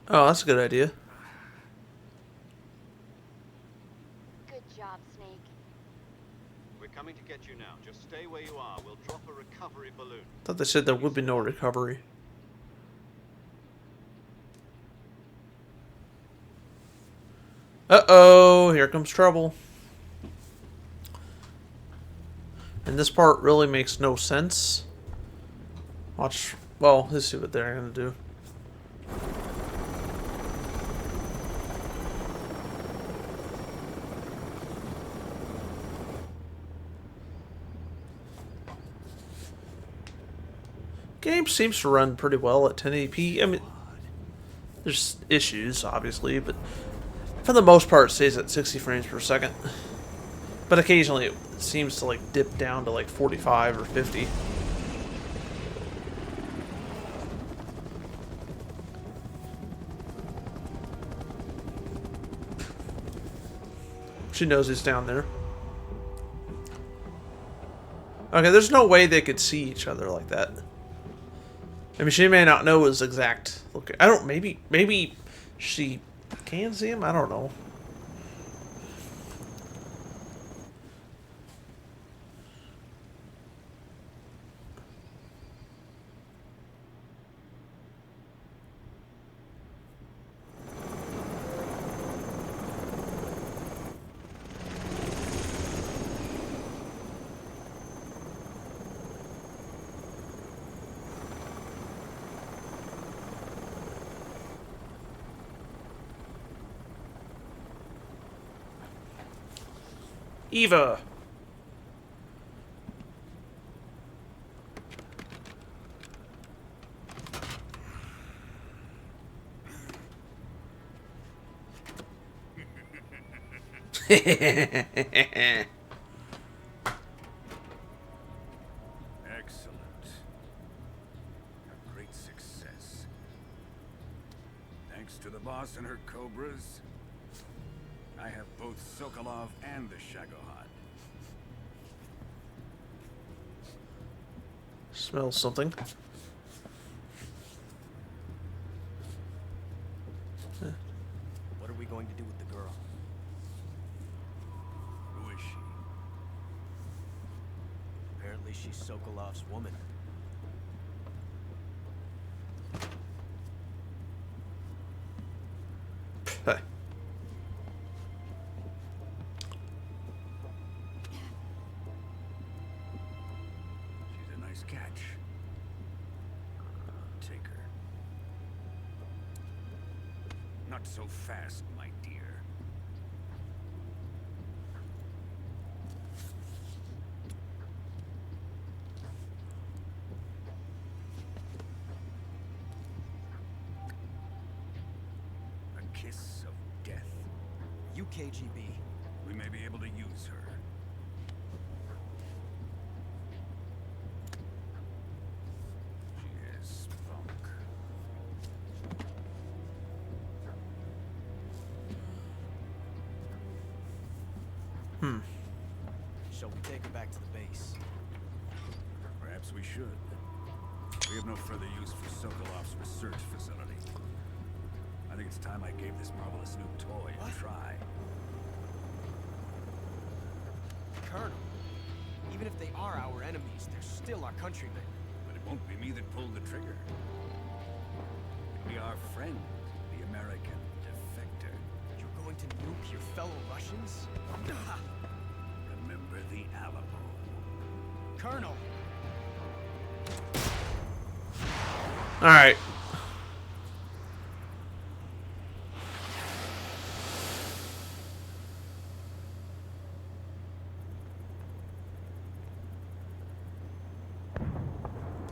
S1: Oh, that's a good idea.
S6: Good job, Snake.
S4: We're coming to get you now. Just stay where you are. We'll drop a recovery balloon.
S1: Thought they said there would be no recovery. Uh-oh, here comes trouble. And this part really makes no sense. Watch. Well, let's see what they're gonna do. Game seems to run pretty well at 1080p. I mean, there's issues, obviously, but for the most part, it stays at 60 frames per second. But occasionally, it seems to like dip down to like 45 or 50. She knows he's down there. Okay, there's no way they could see each other like that. I mean, she may not know his exact look. I don't. Maybe She can see him? I don't know. Eva!
S9: Excellent. A great success. Thanks to the boss and her cobras, I have both Sokolov and the Shagohod.
S1: Smells something.
S5: What are we going to do with the girl?
S9: Who is she?
S5: Apparently she's Sokolov's woman.
S9: She's a nice catch. Take her. Not so fast, my dear. A kiss of death.
S5: UKGB.
S9: We may be able to use her. She is spunk.
S5: Shall we take her back to the base?
S9: Perhaps we should. We have no further use for Sokolov's research facility. I think it's time I gave this marvelous new toy a try.
S5: Colonel, even if they are our enemies, they're still our countrymen.
S9: But it won't be me that pulled the trigger. It'll be our friend, the American defector.
S5: You're going to nuke your fellow Russians?
S9: Remember the Alamo.
S5: Colonel!
S1: Alright.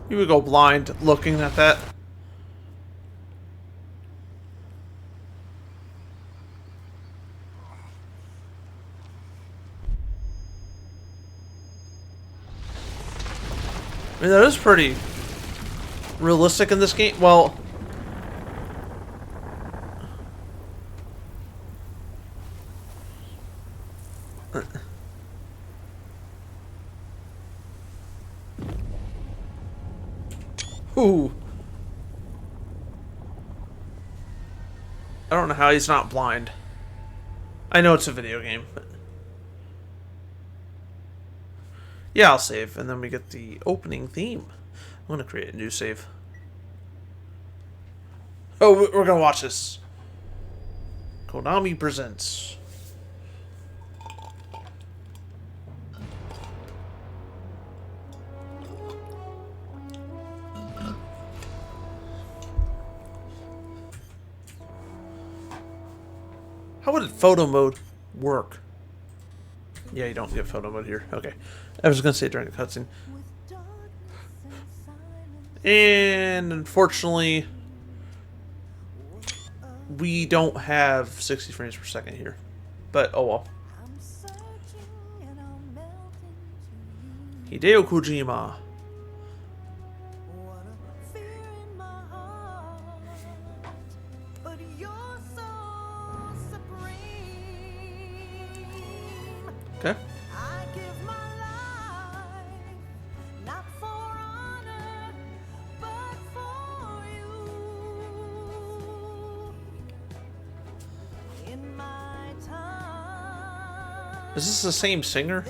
S1: You would go blind looking at that. I mean, that is pretty realistic in this game. Well, ooh. I don't know how he's not blind. I know it's a video game, but yeah, I'll save, and then we get the opening theme. I'm gonna create a new save. Oh, we're gonna watch this. Konami presents. How would photo mode work? Yeah, you don't get photo mode here. Okay. I was gonna say during the cutscene. And unfortunately, we don't have 60 frames per second here. But oh well. Hideo Kojima. Okay. Is this the same singer?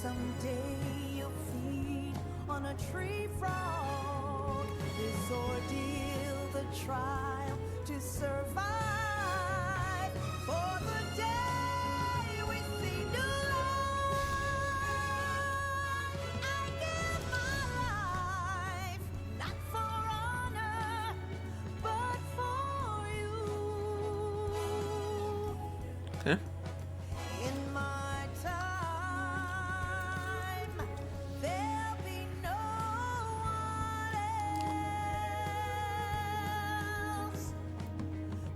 S10: Someday you'll feed on a tree frog. This ordeal, the trial to survive. For the day we see new life, I give my life, not for honor, but for you.
S1: Okay.
S10: In my time, there'll be no one else.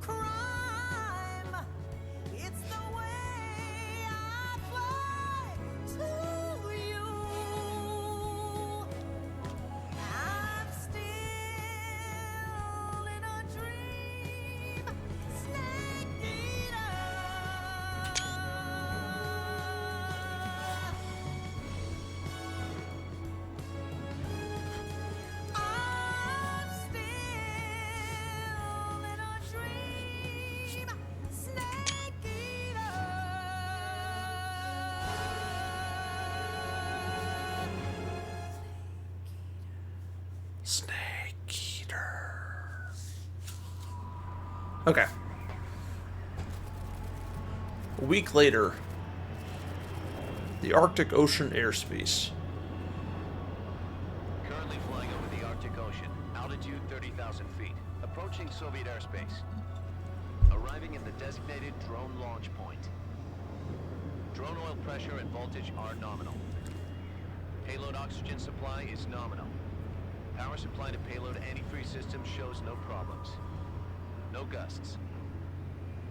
S10: Crime, it's the way I fly to you. I'm still in a dream, snake eater. I'm still in a dream, snake eater.
S1: Snake Eater. Okay. A week later, the Arctic Ocean airspace.
S11: Currently flying over the Arctic Ocean. Altitude 30,000 feet. Approaching Soviet airspace. Arriving at the designated drone launch point. Drone oil pressure and voltage are nominal. Payload oxygen supply is nominal. Power supply to payload antifreeze system shows no problems. No gusts.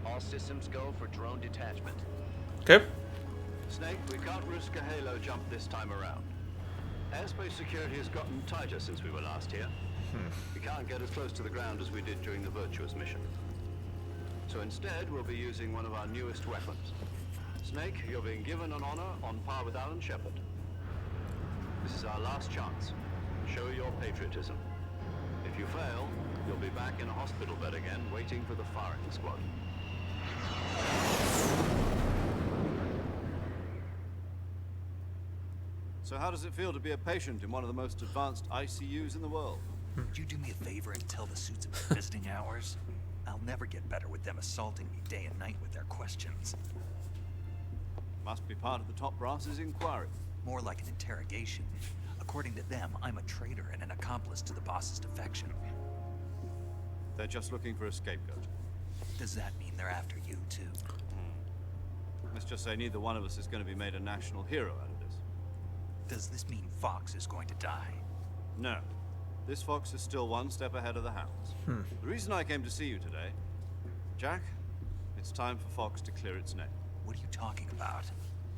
S11: All systems go for drone detachment.
S1: Okay.
S4: Snake, we can't risk a halo jump this time around. Airspace security has gotten tighter since we were last here. We can't get as close to the ground as we did during the Virtuous mission. So instead, we'll be using one of our newest weapons. Snake, you're being given an honor on par with Alan Shepard. This is our last chance. Show your patriotism. If you fail, you'll be back in a hospital bed again, waiting for the firing squad. So how does it feel to be a patient in one of the most advanced ICUs in the world?
S2: Would you do me a favor and tell the suits about visiting hours? I'll never get better with them assaulting me day and night with their questions.
S4: Must be part of the top brass's inquiry.
S2: More like an interrogation. According to them, I'm a traitor and an accomplice to the boss's defection.
S4: They're just looking for a scapegoat.
S2: Does that mean they're after you, too?
S4: Let's just say neither one of us is going to be made a national hero out of this.
S2: Does this mean Fox is going to die?
S4: No. This fox is still one step ahead of the hounds. The reason I came to see you today, Jack, it's time for Fox to clear its name.
S2: What are you talking about?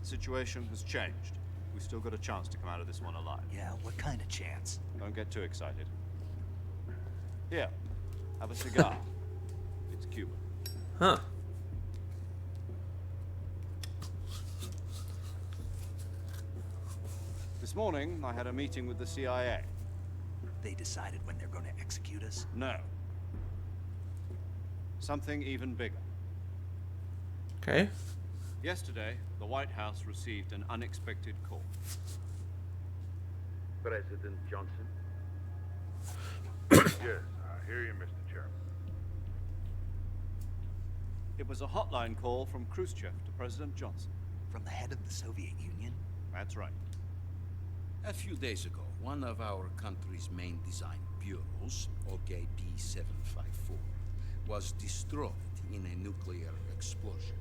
S4: The situation has changed. We've still got a chance to come out of this one alive.
S2: Yeah, what kind of chance?
S4: Don't get too excited. Here, have a cigar. It's Cuban.
S1: Huh.
S4: This morning, I had a meeting with the CIA.
S2: They decided when they're going to execute us?
S4: No. Something even bigger.
S1: Okay.
S4: Yesterday, the White House received an unexpected call.
S12: President Johnson? Yes, I hear you, Mr. Chairman.
S4: It was a hotline call from Khrushchev to President Johnson.
S2: From the head of the Soviet Union?
S4: That's right.
S13: A few days ago, one of our country's main design bureaus, OKP-754, was destroyed in a nuclear explosion.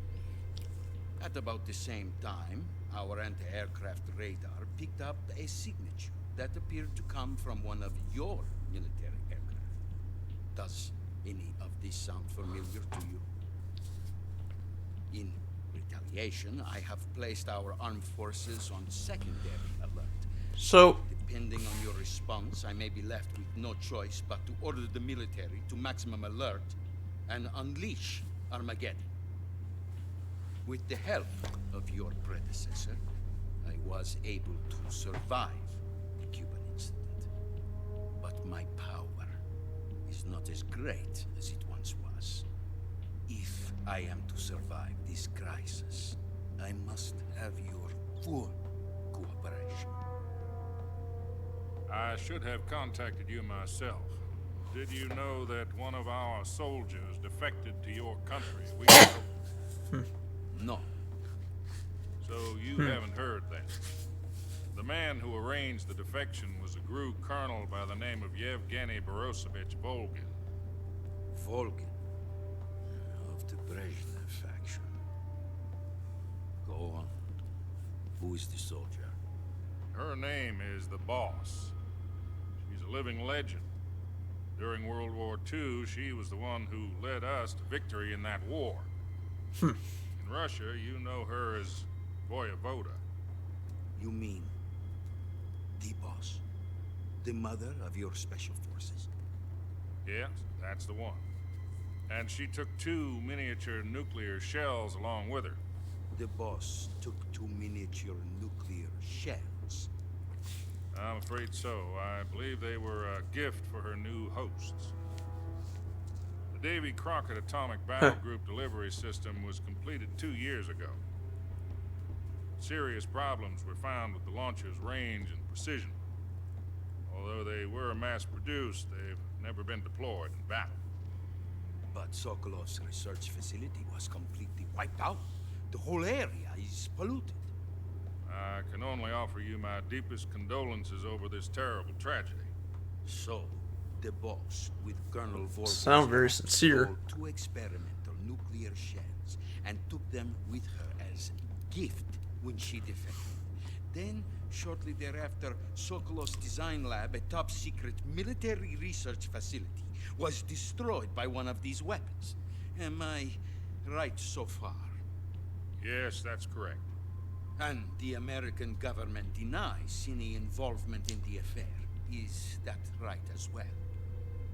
S13: At about the same time, our anti-aircraft radar picked up a signature that appeared to come from one of your military aircraft. Does any of this sound familiar to you? In retaliation, I have placed our armed forces on secondary alert.
S1: So,
S13: Depending on your response, I may be left with no choice but to order the military to maximum alert and unleash Armageddon. With the help of your predecessor, I was able to survive the Cuban incident. But my power is not as great as it once was. If I am to survive this crisis, I must have your full cooperation.
S14: I should have contacted you myself. Did you know that one of our soldiers defected to your country a week ago?
S13: No.
S14: So you haven't heard that. The man who arranged the defection was a GRU colonel by the name of Yevgeny Borosovich Volgin.
S13: Volgin. Of the Brezhnev faction. Go on. Who is the soldier?
S14: Her name is the Boss. She's a living legend. During World War II, she was the one who led us to victory in that war. In Russia, you know her as Voyevoda.
S13: You mean the Boss? The mother of your special forces?
S14: Yes, that's the one. And she took 2 miniature nuclear shells along with her.
S13: The Boss took 2 miniature nuclear shells.
S14: I'm afraid so. I believe they were a gift for her new hosts. The Davy Crockett Atomic Battle Group delivery system was completed 2 years ago. Serious problems were found with the launcher's range and precision. Although they were mass-produced, they've never been deployed in battle.
S13: But Sokolov's research facility was completely wiped out. The whole area is polluted.
S14: I can only offer you my deepest condolences over this terrible tragedy.
S13: So, the Boss, with Colonel Volgin,
S1: sound very sincere.
S13: stole 2 experimental nuclear shells and took them with her as gift when she defected. Then, shortly thereafter, Sokolov's design lab, a top-secret military research facility, was destroyed by one of these weapons. Am I right so far?
S14: Yes, that's correct.
S13: And the American government denies any involvement in the affair. Is that right as well?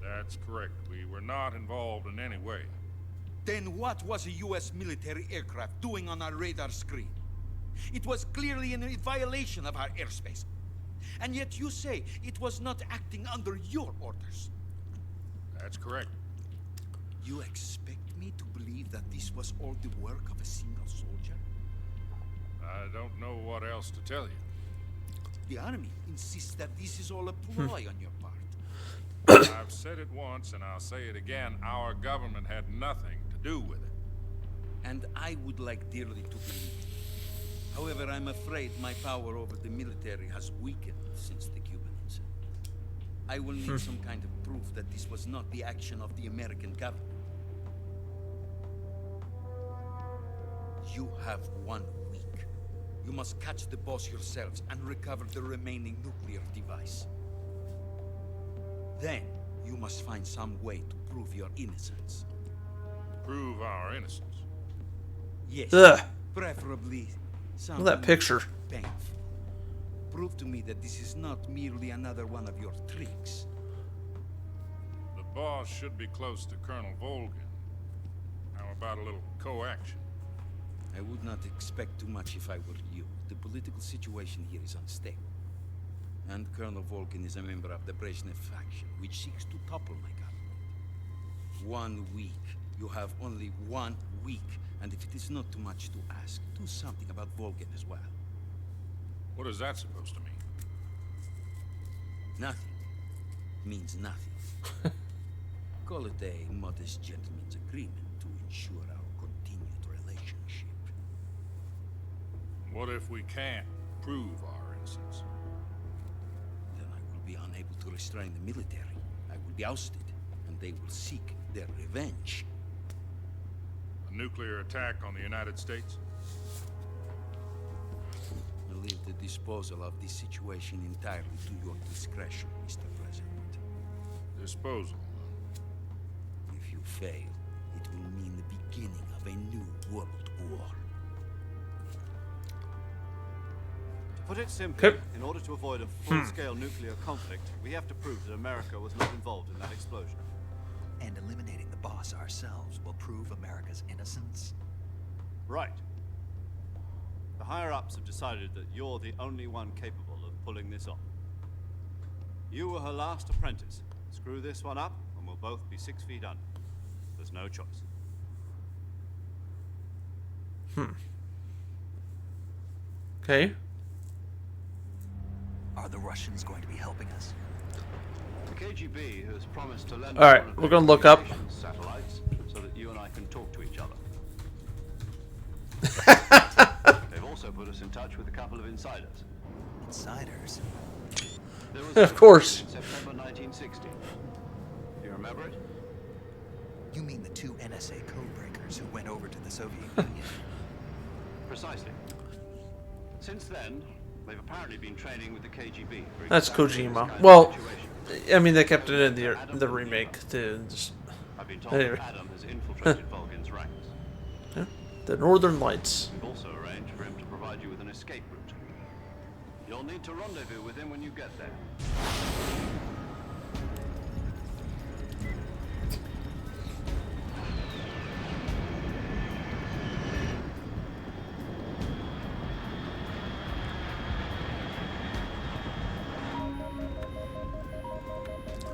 S14: That's correct. We were not involved in any way.
S13: Then what was a U.S. military aircraft doing on our radar screen? It was clearly in violation of our airspace. And yet you say it was not acting under your orders.
S14: That's correct.
S13: You expect me to believe that this was all the work of a single soldier?
S14: I don't know what else to tell you.
S13: The army insists that this is all a ploy on your part.
S14: I've said it once and I'll say it again. Our government had nothing to do with it.
S13: And I would like dearly to believe it. However, I'm afraid my power over the military has weakened since the Cuban incident. I will need some kind of proof that this was not the action of the American government. You have 1 week. You must catch the Boss yourselves and recover the remaining nuclear device. Then, you must find some way to prove your innocence.
S14: Prove our innocence?
S13: Yes.
S1: Ugh.
S13: Preferably something
S1: Look at that picture.
S13: painful. Prove to me that this is not merely another one of your tricks.
S14: The Boss should be close to Colonel Volgin. How about a little co-action?
S13: I would not expect too much if I were you. The political situation here is unstable. And Colonel Volgin is a member of the Brezhnev faction, which seeks to topple my government. 1 week. You have only 1 week. And if it is not too much to ask, do something about Volgin as well.
S14: What is that supposed to mean?
S13: Nothing. Means nothing. Call it a modest gentleman's agreement to ensure our continued relationship.
S14: What if we can't prove our innocence?
S13: Then I will be unable to restrain the military. I will be ousted, and they will seek their revenge.
S14: A nuclear attack on the United States?
S13: I leave the disposal of this situation entirely to your discretion, Mr. President.
S14: Disposal?
S13: If you fail, it will mean the beginning of
S2: of a new world war.
S4: To put it simply,
S1: Okay.
S4: in order to avoid a full-scale nuclear conflict, we have to prove that America was not involved in that explosion.
S2: And eliminating the boss ourselves will prove America's innocence?
S4: Right. The higher-ups have decided that you're the only one capable of pulling this off. You were her last apprentice. Screw this one up, and we'll both be 6 feet under. There's no choice.
S1: Okay.
S2: Are the Russians going to be helping us?
S4: The KGB has promised to lend
S1: All right,
S4: one of
S1: we're
S4: their
S1: gonna look up.
S4: communications satellites so that you and I can talk to each other. They've also put us in touch with a couple of insiders.
S2: Insiders?
S4: There was
S1: Of course.
S4: in September 1960. Do you remember it?
S2: You mean the 2 NSA codebreakers who went over to the Soviet Union?
S4: Precisely. Since then, they've apparently been training with the KGB. For
S1: That's
S4: exactly this
S1: Kojima.
S4: kind of
S1: Well,
S4: situation.
S1: I mean, they kept it in the remake too. Just,
S4: I've been told
S1: anyway.
S4: that Adam has infiltrated Vulcan's ranks.
S1: Yeah. The Northern Lights.
S4: We've also arranged for him to provide you with an escape route. You'll need to rendezvous with him when you get there.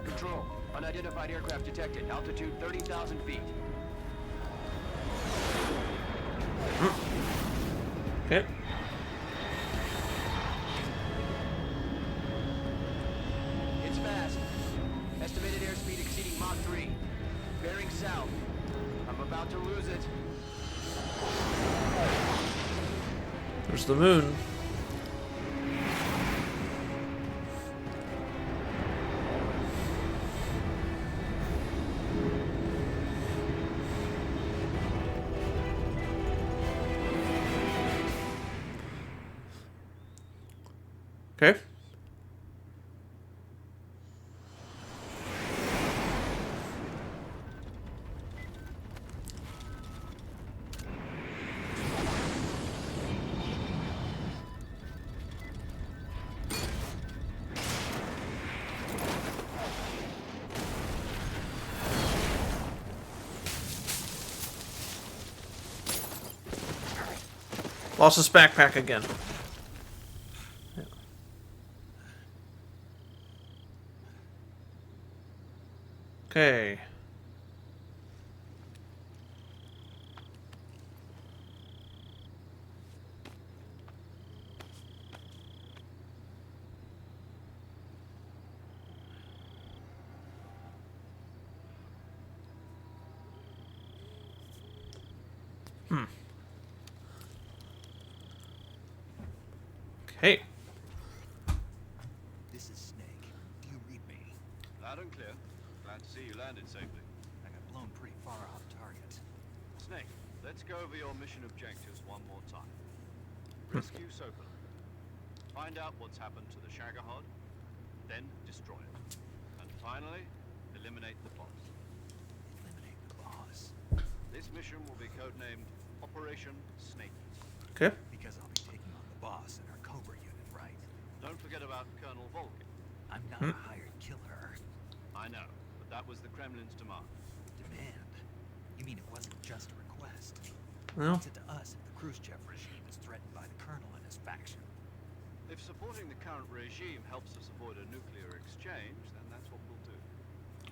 S11: Control. Unidentified aircraft detected. Altitude 30,000 feet.
S1: Okay.
S11: It's fast. Estimated airspeed exceeding Mach 3. Bearing south. I'm about to lose it.
S1: There's the moon. Okay. Lost his backpack again. Okay. Okay.
S2: This is Snake. Do you read me?
S4: Loud and clear. Glad to see you landed safely.
S2: I got blown pretty far off target.
S4: Snake, let's go over your mission objectives one more time. Rescue Sokolov. Find out what's happened to the Shagohod, then destroy it. And finally, eliminate the boss.
S2: Eliminate the boss.
S4: This mission will be codenamed Operation Snake.
S1: Okay.
S2: Because I'll be taking on the boss and our Cobra unit, right?
S4: Don't forget about Colonel Volkin.
S2: I'm not a hired killer.
S4: I know, but that was the Kremlin's demand.
S2: Demand? You mean it wasn't just a request?
S1: Well.
S2: What's it to us if the Khrushchev regime is threatened by the Colonel and his faction?
S4: If supporting the current regime helps us avoid a nuclear exchange, then that's what we'll do.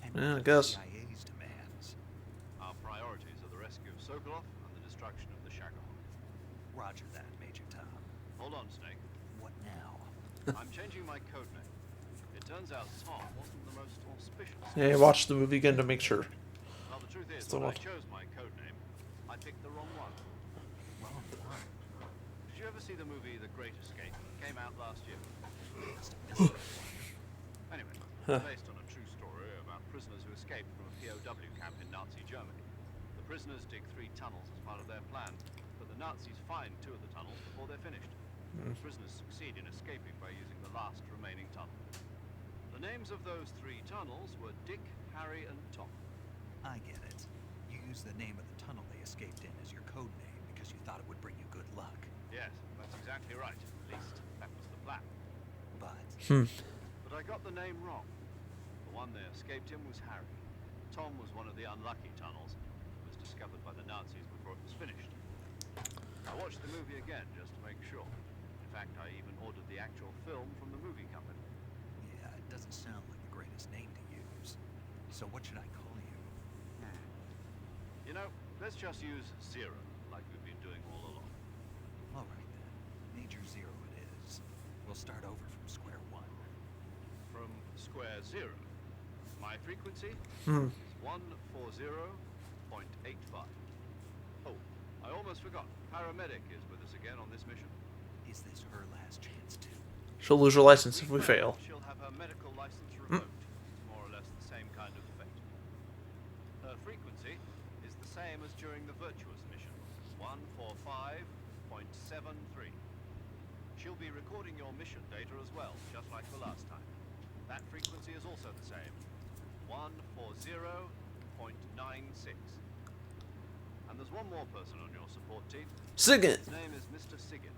S2: And
S1: Yeah, I
S2: what
S1: guess.
S2: the CIA's demands.
S4: Our priorities are the rescue of Sokolov and the destruction of the Shagohod.
S2: Roger that, Major Tom.
S4: Hold on, Snake.
S2: What now?
S4: I'm changing my code name. It turns out Tom wasn't the most auspicious.
S1: Yeah, watch the movie again to make sure.
S4: Well, the truth is,
S1: Still
S4: when I
S1: what?
S4: chose my code name, I picked the wrong one.
S2: Wrong one.
S4: Did you ever see the movie The Great Escape? It came out last year. Anyway, it's based on a true story about prisoners who escaped from a POW camp in Nazi Germany. The prisoners dig 3 tunnels as part of their plan, but the Nazis find 2 of the tunnels before they're finished. The prisoners succeed in escaping by using the last remaining tunnel. The names of those 3 tunnels were Dick, Harry, and Tom.
S2: I get it. You use the name of the tunnel they escaped in as your code name because you thought it would bring you good luck.
S4: Yes, that's exactly right. At least that was the plan.
S2: But
S4: But I got the name wrong. The one they escaped in was Harry. Tom was one of the unlucky tunnels. It was discovered by the Nazis before it was finished. I watched the movie again just to make sure. In fact, I even ordered the actual film from the movie company.
S2: yeah, it doesn't sound like the greatest name to use. So what should I call you?
S4: You know, let's just use Zero, like we've been doing all along.
S2: All right then. Major Zero it is. We'll start over from square one.
S4: From square zero. My frequency
S1: Hmm.
S4: is 140.85. Oh, I almost forgot. Paramedic is with us again on this mission.
S2: Is this her last chance too?
S1: She'll lose her license if we fail.
S4: She'll have her medical license revoked. It's more or less the same kind of fate. Her frequency is the same as during the Virtuous mission, 145.73. She'll be recording your mission data as well, just like the last time. That frequency is also the same, 140.96. And there's one more person on your support team.
S1: Sigint.
S4: His name is Mr. Sigint.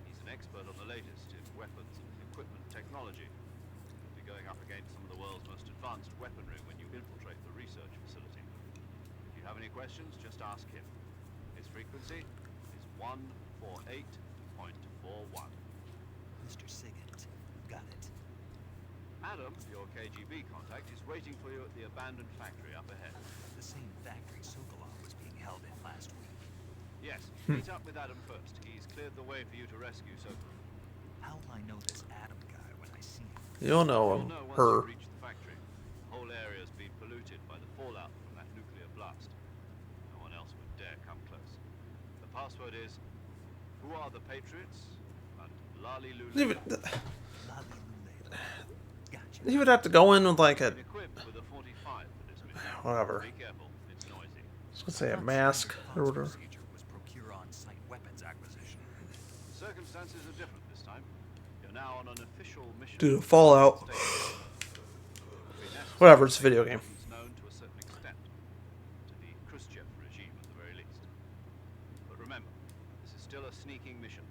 S4: He's an expert on the latest in weapons and equipment technology. You'll be going up against some of the world's most advanced weaponry when you infiltrate the research facility. If you have any questions, just ask him. His frequency is 148.41.
S2: Mr. Sigint. Got it.
S4: Adam, your KGB contact, is waiting for you at the abandoned factory up ahead.
S2: The same factory Sokolov was being held in last week.
S4: Yes, meet up with Adam first. He's cleared the way for you to rescue Sokolov.
S2: How will I know this Adam guy when I see him?
S1: You'll know
S4: You'll
S1: him.
S4: know once
S1: Her.
S4: you reach the factory. The whole area's been polluted by the fallout from that nuclear blast. No one else would dare come close. The password is, who are the Patriots? And Lali Lulu.
S1: You would,
S2: Lali Lule. Gotcha.
S1: you would have to go in with like a
S4: Equipped with a 45 for this mission.
S1: whatever.
S4: Be careful, it's noisy.
S1: I was gonna say a mask or whatever.
S2: Procedure was procure on-site weapons acquisition.
S4: Circumstances are different this time. You're now on an official mission.
S1: Due to Fallout. Whatever, it's a video game.
S4: It's known to a certain extent. To the Khrushchev regime at the very least. But remember, this is still a sneaking mission.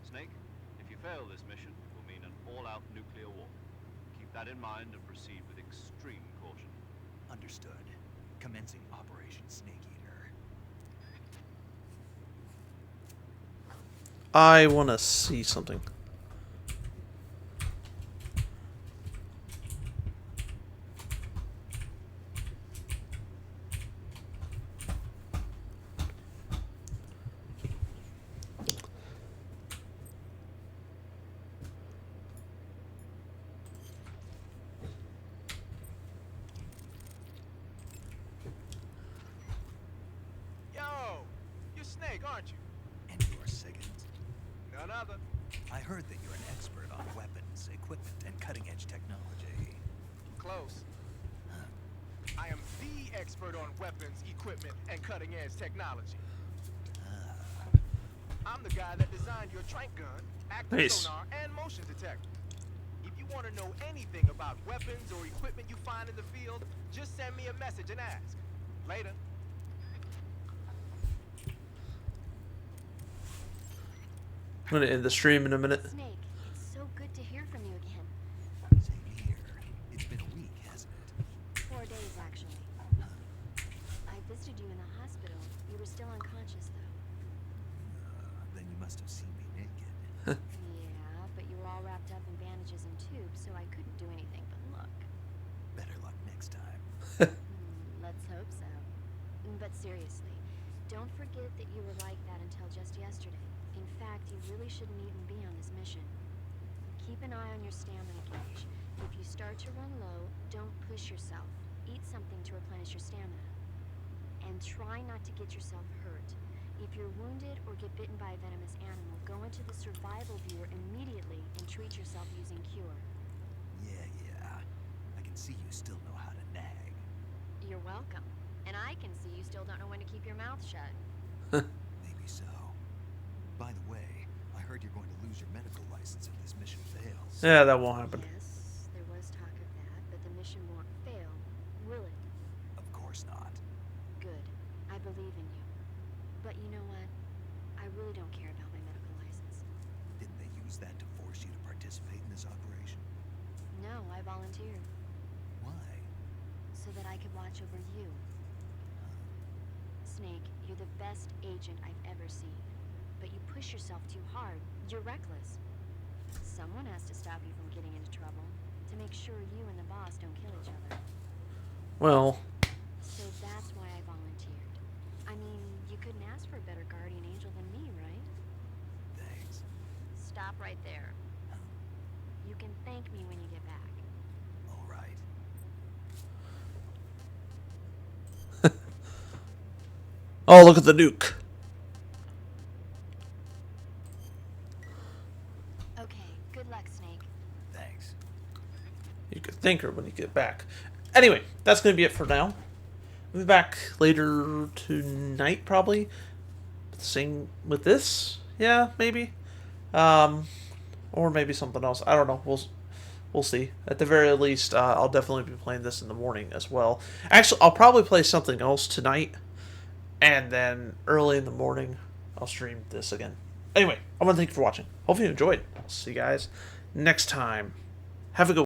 S4: Snake, if you fail this mission, it will mean an all-out nuclear war. Keep that in mind and proceed with extreme caution.
S2: Understood. Commencing Operation Snake Eater.
S1: I want to see something.
S15: Yo, you're Snake, aren't you?
S2: And you're Sigint.
S15: None other.
S2: I heard that you're an expert on weapons, equipment, and cutting-edge technology.
S15: Close. I am the expert on weapons, equipment, and cutting-edge technology. I'm the guy that designed your trank gun, active
S1: Nice.
S15: sonar, and motion detector. If you want to know anything about weapons or equipment you find in the field, just send me a message and ask. Later.
S1: I'm gonna end the stream in a minute.
S6: Snake, it's so good to hear from you again.
S2: Same here. It's been a week, hasn't it?
S6: 4 days, actually. I visited you in the hospital. You were still unconscious, though.
S2: Then you must have seen me naked.
S6: Yeah, but you were all wrapped up in bandages and tubes, so I couldn't do anything but look.
S2: Better luck next time.
S6: Let's hope so. But seriously, don't forget that you were like that until just yesterday. In fact, you really shouldn't even be on this mission. Keep an eye on your stamina gauge. If you start to run low, don't push yourself. Eat something to replenish your stamina. And try not to get yourself hurt. If you're wounded or get bitten by a venomous animal, go into the survival viewer immediately and treat yourself using Cure.
S2: Yeah. I can see you still know how to nag.
S6: You're welcome. And I can see you still don't know when to keep your mouth shut.
S2: Maybe so. By the way, I heard you're going to lose your medical license if this mission fails.
S1: Yeah, that won't happen.
S6: Yes, there was talk of that, but the mission won't fail, will it?
S2: Of course not.
S6: Good. I I volunteered.
S2: Why?
S6: So that I could watch over you. Snake, you're the best agent I've ever seen. But you push yourself too hard. You're reckless. Someone has to stop you from getting into trouble. To make sure you and the boss don't kill each other.
S1: Well,
S6: So that's why I volunteered. I mean, you couldn't ask for a better guardian angel than me, right?
S2: Thanks.
S6: Stop right there. You can thank me when you get back.
S2: All right.
S1: oh, look at the nuke.
S6: Okay, good luck, Snake.
S2: Thanks.
S1: You could thank her when you get back. Anyway, that's going to be it for now. We'll be back later tonight, probably. Same with this? Yeah, maybe. Or maybe something else. I don't know. We'll see. At the very least, I'll definitely be playing this in the morning as well. Actually, I'll probably play something else tonight. And then early in the morning, I'll stream this again. Anyway, I want to thank you for watching. Hopefully you enjoyed. I'll see you guys next time. Have a good